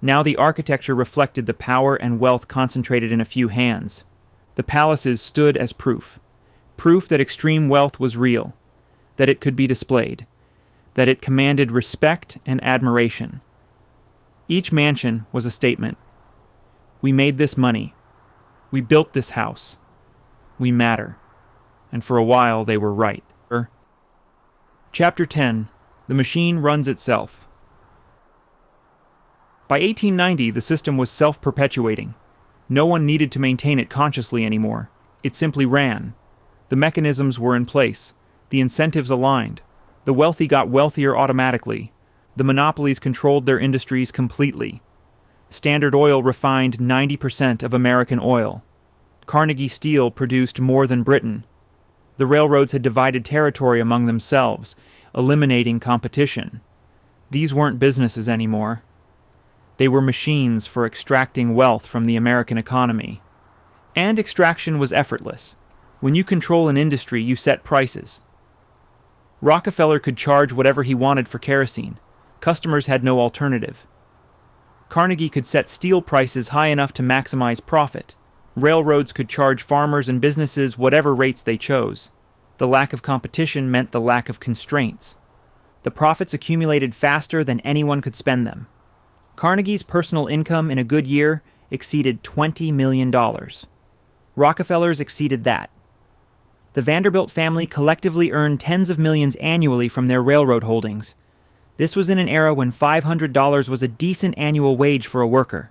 Now the architecture reflected the power and wealth concentrated in a few hands. The palaces stood as proof that extreme wealth was real, that it could be displayed, that it commanded respect and admiration. Each mansion was a statement. We made this money. We built this house. We matter. And for a while they were right. Chapter 10. The machine runs itself. By 1890, the system was self-perpetuating. No one needed to maintain it consciously anymore. It simply ran. The mechanisms were in place. The incentives aligned. The wealthy got wealthier automatically. The monopolies controlled their industries completely. Standard Oil refined 90% of American oil. Carnegie Steel produced more than Britain. The railroads had divided territory among themselves, eliminating competition. These weren't businesses anymore. They were machines for extracting wealth from the American economy. And extraction was effortless. When you control an industry, you set prices. Rockefeller could charge whatever he wanted for kerosene. Customers had no alternative. Carnegie could set steel prices high enough to maximize profit. Railroads could charge farmers and businesses whatever rates they chose. The lack of competition meant the lack of constraints. The profits accumulated faster than anyone could spend them. Carnegie's personal income in a good year exceeded $20 million. Rockefeller's exceeded that. The Vanderbilt family collectively earned tens of millions annually from their railroad holdings. This was in an era when $500 was a decent annual wage for a worker.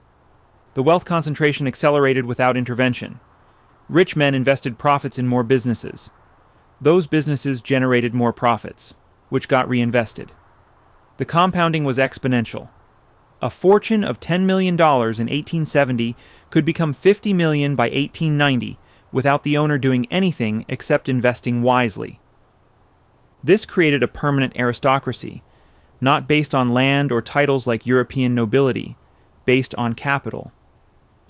The wealth concentration accelerated without intervention. Rich men invested profits in more businesses. Those businesses generated more profits, which got reinvested. The compounding was exponential. A fortune of $10 million in 1870 could become $50 million by 1890 without the owner doing anything except investing wisely. This created a permanent aristocracy, not based on land or titles like European nobility, based on capital.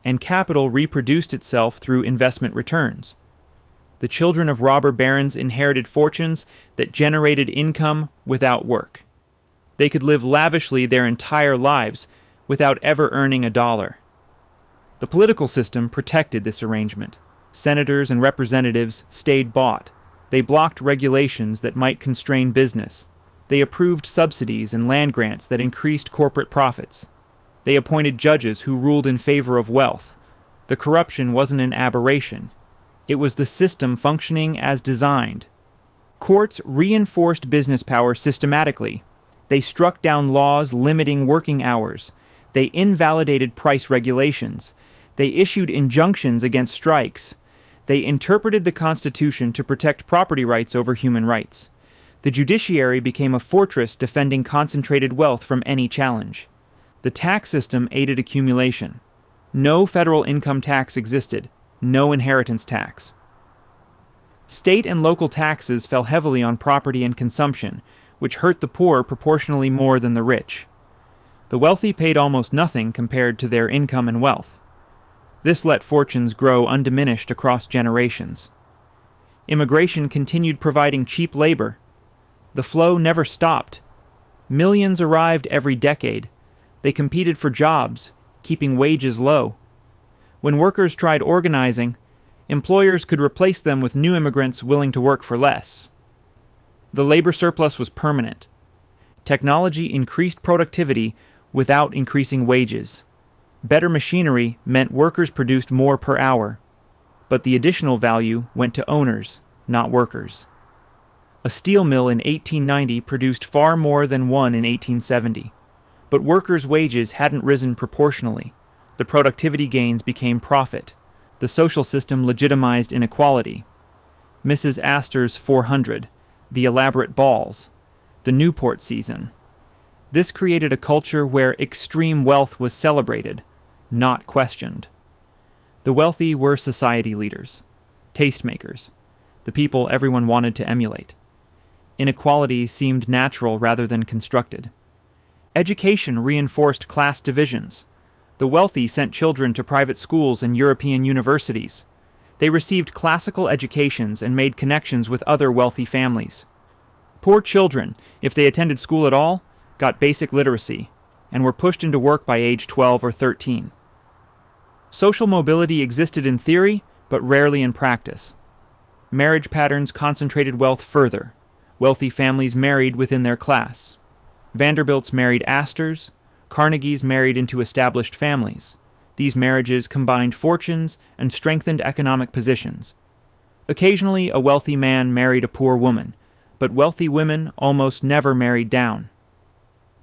And capital reproduced itself through investment returns. The children of robber barons inherited fortunes that generated income without work. They could live lavishly their entire lives without ever earning a dollar. The political system protected this arrangement. Senators and representatives stayed bought. They blocked regulations that might constrain business. They approved subsidies and land grants that increased corporate profits. They appointed judges who ruled in favor of wealth. The corruption wasn't an aberration. It was the system functioning as designed. Courts reinforced business power systematically. They struck down laws limiting working hours. They invalidated price regulations. They issued injunctions against strikes. They interpreted the Constitution to protect property rights over human rights. The judiciary became a fortress defending concentrated wealth from any challenge. The tax system aided accumulation. No federal income tax existed, no inheritance tax. State and local taxes fell heavily on property and consumption, which hurt the poor proportionally more than the rich. The wealthy paid almost nothing compared to their income and wealth. This let fortunes grow undiminished across generations. Immigration continued providing cheap labor. The flow never stopped. Millions arrived every decade. They competed for jobs, keeping wages low. When workers tried organizing, employers could replace them with new immigrants willing to work for less. The labor surplus was permanent. Technology increased productivity without increasing wages. Better machinery meant workers produced more per hour, but the additional value went to owners, not workers. A steel mill in 1890 produced far more than one in 1870, but workers' wages hadn't risen proportionally. The productivity gains became profit. The social system legitimized inequality. Mrs. Astor's 400, the elaborate balls, the Newport season. This created a culture where extreme wealth was celebrated, not questioned. The wealthy were society leaders, tastemakers, the people everyone wanted to emulate. Inequality seemed natural rather than constructed. Education reinforced class divisions. The wealthy sent children to private schools and European universities. They received classical educations and made connections with other wealthy families. Poor children, if they attended school at all, got basic literacy and were pushed into work by age 12 or 13. Social mobility existed in theory, but rarely in practice. Marriage patterns concentrated wealth further. Wealthy families married within their class. Vanderbilts married Astors, Carnegies married into established families. These marriages combined fortunes and strengthened economic positions. Occasionally, a wealthy man married a poor woman, but wealthy women almost never married down.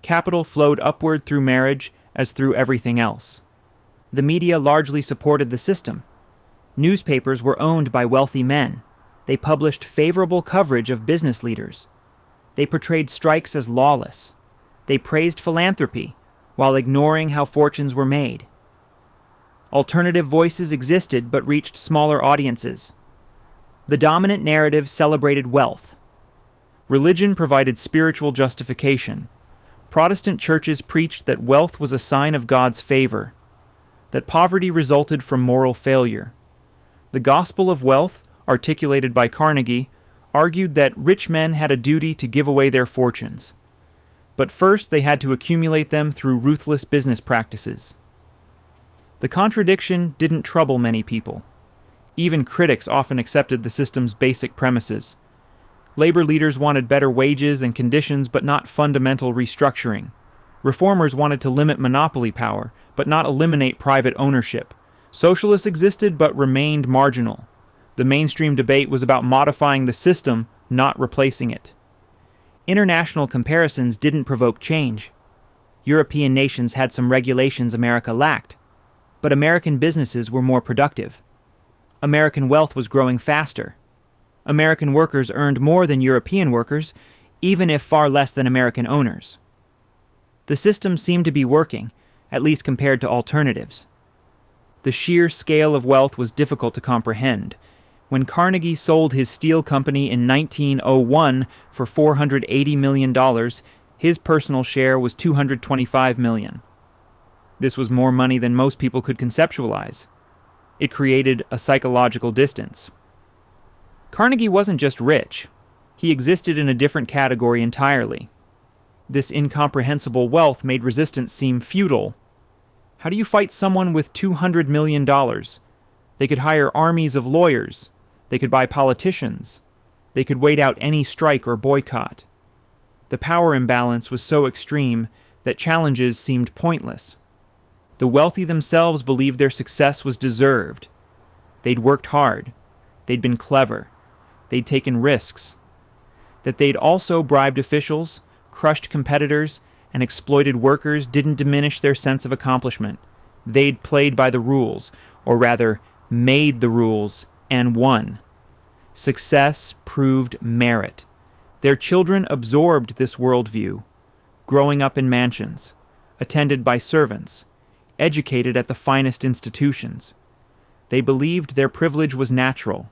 Capital flowed upward through marriage as through everything else. The media largely supported the system. Newspapers were owned by wealthy men. They published favorable coverage of business leaders. They portrayed strikes as lawless. They praised philanthropy while ignoring how fortunes were made. Alternative voices existed but reached smaller audiences. The dominant narrative celebrated wealth. Religion provided spiritual justification. Protestant churches preached that wealth was a sign of God's favor, that poverty resulted from moral failure. The gospel of wealth, articulated by Carnegie, argued that rich men had a duty to give away their fortunes. But first they had to accumulate them through ruthless business practices. The contradiction didn't trouble many people. Even critics often accepted the system's basic premises. Labor leaders wanted better wages and conditions, but not fundamental restructuring. Reformers wanted to limit monopoly power, but not eliminate private ownership. Socialists existed, but remained marginal. The mainstream debate was about modifying the system, not replacing it. International comparisons didn't provoke change. European nations had some regulations America lacked, but American businesses were more productive. American wealth was growing faster. American workers earned more than European workers, even if far less than American owners. The system seemed to be working, at least compared to alternatives. The sheer scale of wealth was difficult to comprehend. When Carnegie sold his steel company in 1901 for $480 million, his personal share was $225 million. This was more money than most people could conceptualize. It created a psychological distance. Carnegie wasn't just rich. He existed in a different category entirely. This incomprehensible wealth made resistance seem futile. How do you fight someone with $200 million? They could hire armies of lawyers. They could buy politicians. They could wait out any strike or boycott. The power imbalance was so extreme that challenges seemed pointless. The wealthy themselves believed their success was deserved. They'd worked hard. They'd been clever. They'd taken risks. That they'd also bribed officials, crushed competitors, and exploited workers didn't diminish their sense of accomplishment. They'd played by the rules, or rather, made the rules, and won. Success proved merit. Their children absorbed this worldview, growing up in mansions, attended by servants, educated at the finest institutions. They believed their privilege was natural,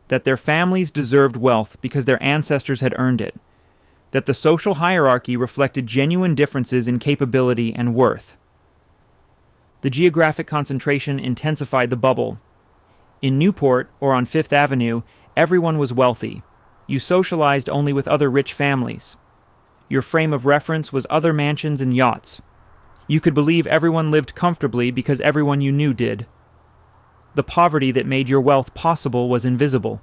that their families deserved wealth because their ancestors had earned it, that the social hierarchy reflected genuine differences in capability and worth. The geographic concentration intensified the bubble. In Newport or on Fifth Avenue, everyone was wealthy. You socialized only with other rich families. Your frame of reference was other mansions and yachts. You could believe everyone lived comfortably because everyone you knew did. The poverty that made your wealth possible was invisible.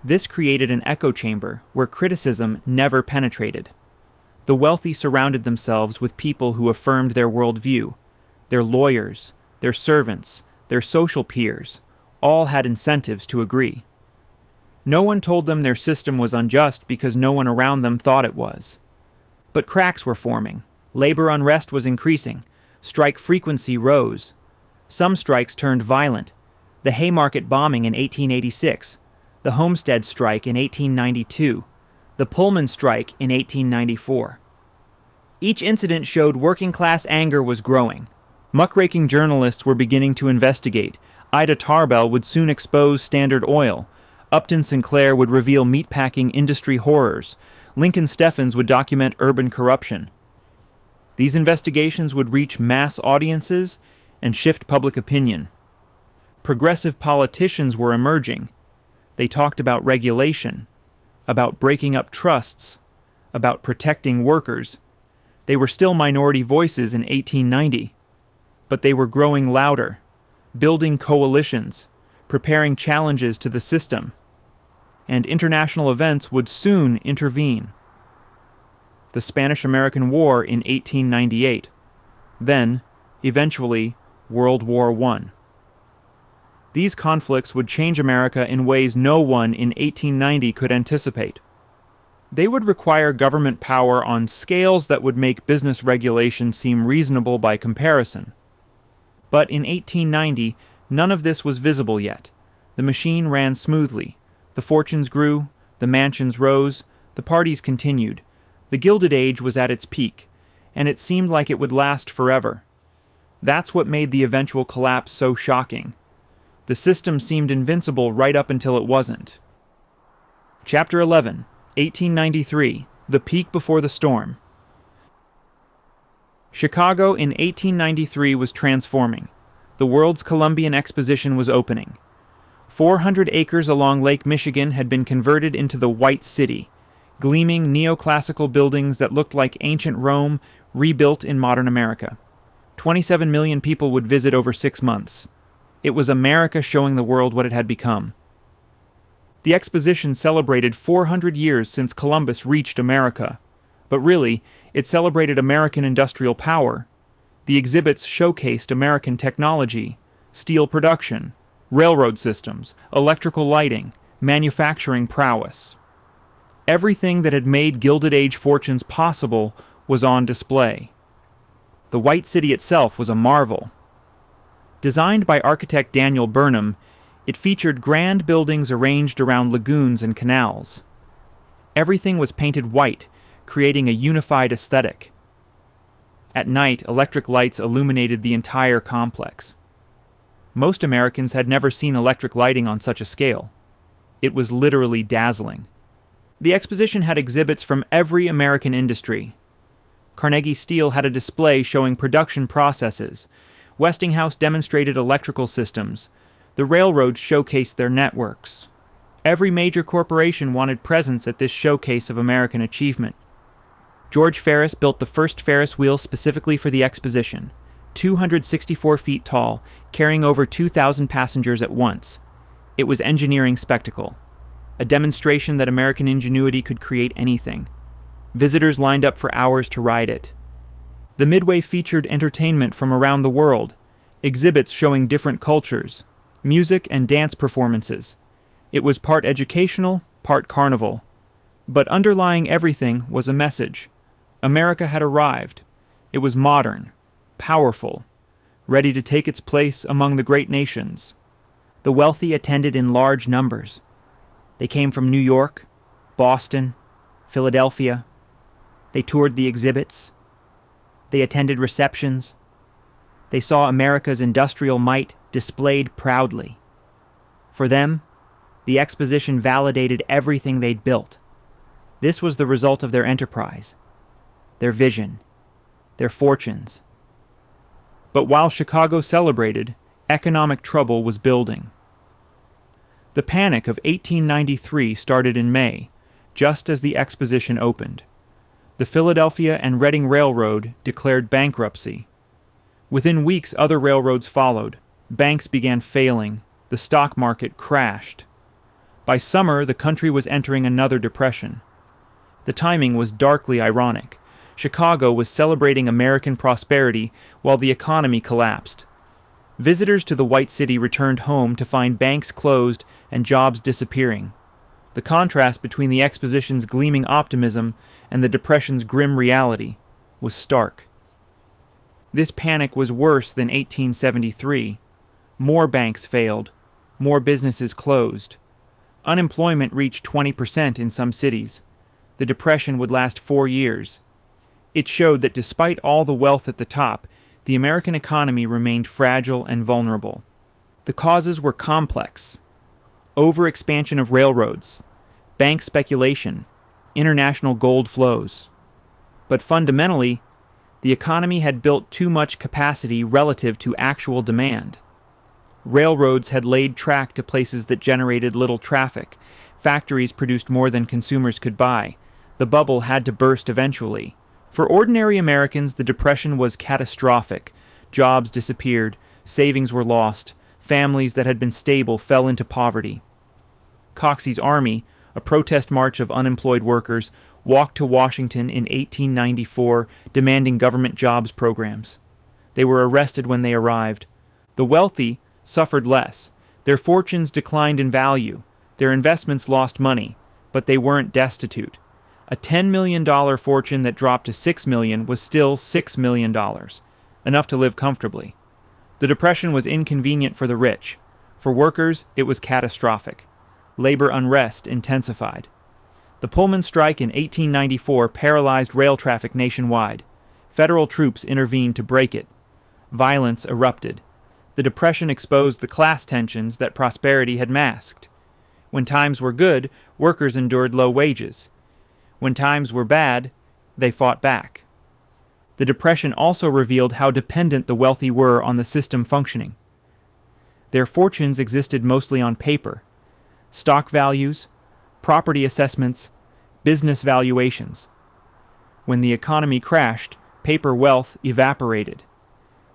This created an echo chamber where criticism never penetrated. The wealthy surrounded themselves with people who affirmed their worldview. Their lawyers, their servants, their social peers, all had incentives to agree. No one told them their system was unjust because no one around them thought it was. But cracks were forming. Labor unrest was increasing. Strike frequency rose. Some strikes turned violent. The Haymarket bombing in 1886, the Homestead strike in 1892, the Pullman strike in 1894. Each incident showed working-class anger was growing. Muckraking journalists were beginning to investigate. Ida Tarbell would soon expose Standard Oil. Upton Sinclair would reveal meatpacking industry horrors. Lincoln Steffens would document urban corruption. These investigations would reach mass audiences and shift public opinion. Progressive politicians were emerging. They talked about regulation, about breaking up trusts, about protecting workers. They were still minority voices in 1890, but they were growing louder, building coalitions, preparing challenges to the system, and international events would soon intervene. The Spanish-American War in 1898, then, eventually, World War I. These conflicts would change America in ways no one in 1890 could anticipate. They would require government power on scales that would make business regulation seem reasonable by comparison. But in 1890, none of this was visible yet. The machine ran smoothly. The fortunes grew, the mansions rose, the parties continued. The Gilded Age was at its peak, and it seemed like it would last forever. That's what made the eventual collapse so shocking. The system seemed invincible right up until it wasn't. Chapter 11, 1893, The Peak Before the Storm. Chicago in 1893 was transforming. The World's Columbian Exposition was opening. 400 acres along Lake Michigan had been converted into the White City, gleaming neoclassical buildings that looked like ancient Rome rebuilt in modern America. 27 million people would visit over 6 months. It was America showing the world what it had become. The exposition celebrated 400 years since Columbus reached America. But really, it celebrated American industrial power. The exhibits showcased American technology, steel production, railroad systems, electrical lighting, manufacturing prowess. Everything that had made Gilded Age fortunes possible was on display. The White City itself was a marvel. Designed by architect Daniel Burnham, it featured grand buildings arranged around lagoons and canals. Everything was painted white, creating a unified aesthetic. At night, electric lights illuminated the entire complex. Most Americans had never seen electric lighting on such a scale. It was literally dazzling. The exposition had exhibits from every American industry. Carnegie Steel had a display showing production processes. Westinghouse demonstrated electrical systems. The railroads showcased their networks. Every major corporation wanted presence at this showcase of American achievement. George Ferris built the first Ferris wheel specifically for the exposition, 264 feet tall, carrying over 2,000 passengers at once. It was engineering spectacle, a demonstration that American ingenuity could create anything. Visitors lined up for hours to ride it. The Midway featured entertainment from around the world, exhibits showing different cultures, music and dance performances. It was part educational, part carnival. But underlying everything was a message. America had arrived. It was modern, powerful, ready to take its place among the great nations. The wealthy attended in large numbers. They came from New York, Boston, Philadelphia. They toured the exhibits. They attended receptions. They saw America's industrial might displayed proudly. For them, the exposition validated everything they'd built. This was the result of their enterprise, their vision, their fortunes. But while Chicago celebrated, economic trouble was building. The Panic of 1893 started in May, just as the exposition opened. The Philadelphia and Reading Railroad declared bankruptcy. Within weeks, other railroads followed. Banks began failing. The stock market crashed. By summer, the country was entering another depression. The timing was darkly ironic. Chicago was celebrating American prosperity while the economy collapsed. Visitors to the White City returned home to find banks closed and jobs disappearing. The contrast between the exposition's gleaming optimism and the Depression's grim reality was stark. This panic was worse than 1873. More banks failed. More businesses closed. Unemployment reached 20% in some cities. The Depression would last 4 years. It showed that despite all the wealth at the top, the American economy remained fragile and vulnerable. The causes were complex. Overexpansion of railroads, bank speculation, international gold flows. But fundamentally, the economy had built too much capacity relative to actual demand. Railroads had laid track to places that generated little traffic. Factories produced more than consumers could buy. The bubble had to burst eventually. For ordinary Americans, the Depression was catastrophic. Jobs disappeared, savings were lost, families that had been stable fell into poverty. Coxey's Army, a protest march of unemployed workers, walked to Washington in 1894 demanding government jobs programs. They were arrested when they arrived. The wealthy suffered less. Their fortunes declined in value. Their investments lost money, but they weren't destitute. A $10 million fortune that dropped to $6 million was still $6 million, enough to live comfortably. The Depression was inconvenient for the rich. For workers, it was catastrophic. Labor unrest intensified. The Pullman strike in 1894 paralyzed rail traffic nationwide. Federal troops intervened to break it. Violence erupted. The Depression exposed the class tensions that prosperity had masked. When times were good, workers endured low wages. When times were bad, they fought back. The Depression also revealed how dependent the wealthy were on the system functioning. Their fortunes existed mostly on paper. Stock values, property assessments, business valuations. When the economy crashed, paper wealth evaporated.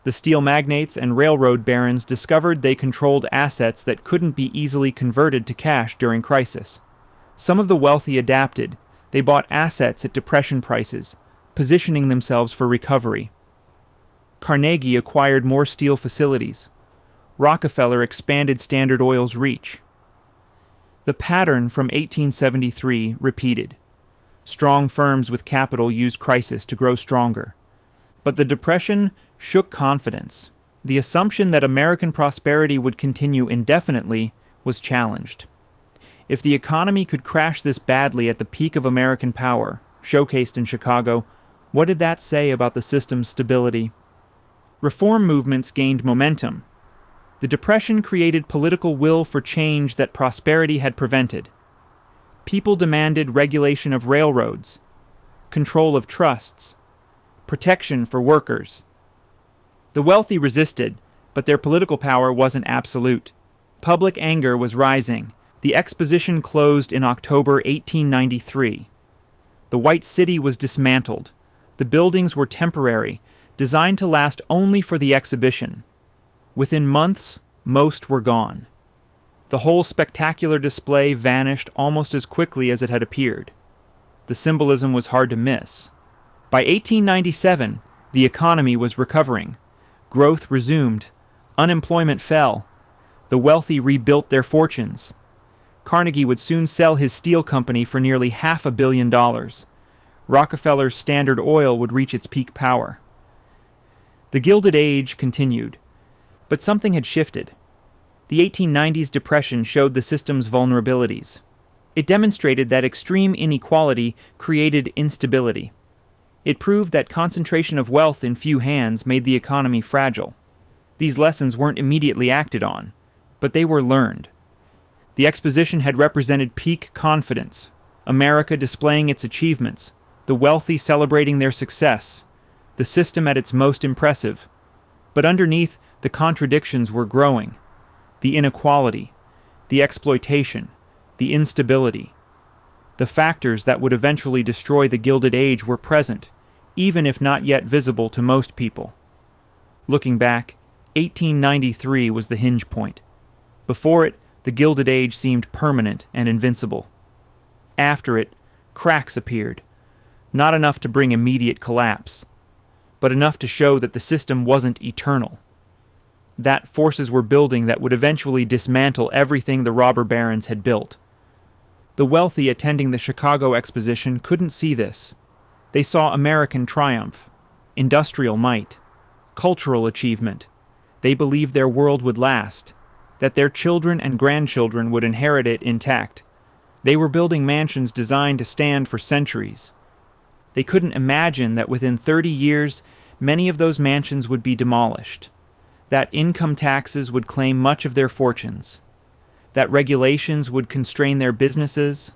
The steel magnates and railroad barons discovered they controlled assets that couldn't be easily converted to cash during crisis. Some of the wealthy adapted. They bought assets at Depression prices, positioning themselves for recovery. Carnegie acquired more steel facilities. Rockefeller expanded Standard Oil's reach. The pattern from 1873 repeated. Strong firms with capital used crisis to grow stronger. But the Depression shook confidence. The assumption that American prosperity would continue indefinitely was challenged. If the economy could crash this badly at the peak of American power, showcased in Chicago, what did that say about the system's stability? Reform movements gained momentum. The Depression created political will for change that prosperity had prevented. People demanded regulation of railroads, control of trusts, protection for workers. The wealthy resisted, but their political power wasn't absolute. Public anger was rising. The exposition closed in October 1893. The White City was dismantled. The buildings were temporary, designed to last only for the exhibition. Within months, most were gone. The whole spectacular display vanished almost as quickly as it had appeared. The symbolism was hard to miss. By 1897, the economy was recovering. Growth resumed. Unemployment fell. The wealthy rebuilt their fortunes. Carnegie would soon sell his steel company for nearly $500 million. Rockefeller's Standard Oil would reach its peak power. The Gilded Age continued, but something had shifted. The 1890s Depression showed the system's vulnerabilities. It demonstrated that extreme inequality created instability. It proved that concentration of wealth in few hands made the economy fragile. These lessons weren't immediately acted on, but they were learned. The exposition had represented peak confidence, America displaying its achievements, the wealthy celebrating their success, the system at its most impressive. But underneath, the contradictions were growing. The inequality, the exploitation, the instability. The factors that would eventually destroy the Gilded Age were present, even if not yet visible to most people. Looking back, 1893 was the hinge point. Before it, the Gilded Age seemed permanent and invincible. After it, cracks appeared, not enough to bring immediate collapse, but enough to show that the system wasn't eternal. That forces were building that would eventually dismantle everything the robber barons had built. The wealthy attending the Chicago Exposition couldn't see this. They saw American triumph, industrial might, cultural achievement. They believed their world would last, that their children and grandchildren would inherit it intact. They were building mansions designed to stand for centuries. They couldn't imagine that within 30 years, many of those mansions would be demolished, that income taxes would claim much of their fortunes, that regulations would constrain their businesses,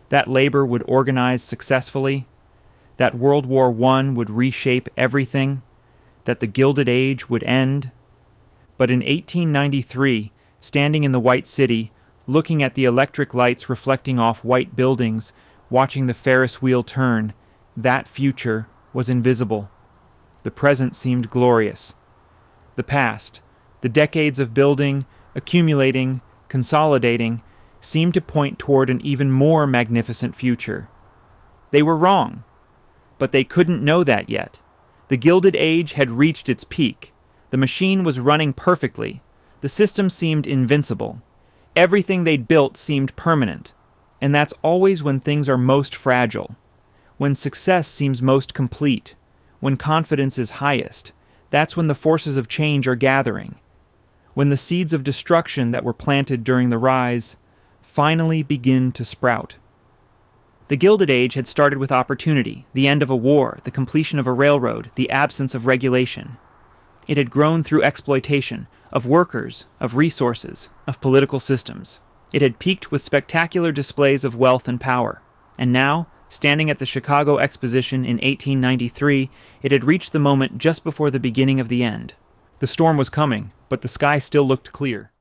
that labor would organize successfully, that World War I would reshape everything, that the Gilded Age would end. But in 1893, standing in the White City, looking at the electric lights reflecting off white buildings, watching the Ferris wheel turn, that future was invisible. The present seemed glorious. The past, the decades of building, accumulating, consolidating, seemed to point toward an even more magnificent future. They were wrong, but they couldn't know that yet. The Gilded Age had reached its peak. The machine was running perfectly. The system seemed invincible. Everything they'd built seemed permanent. And that's always when things are most fragile. When success seems most complete. When confidence is highest. That's when the forces of change are gathering. When the seeds of destruction that were planted during the rise finally begin to sprout. The Gilded Age had started with opportunity, the end of a war, the completion of a railroad, the absence of regulation. It had grown through exploitation, of workers, of resources, of political systems. It had peaked with spectacular displays of wealth and power. And now, standing at the Chicago Exposition in 1893, it had reached the moment just before the beginning of the end. The storm was coming, but the sky still looked clear.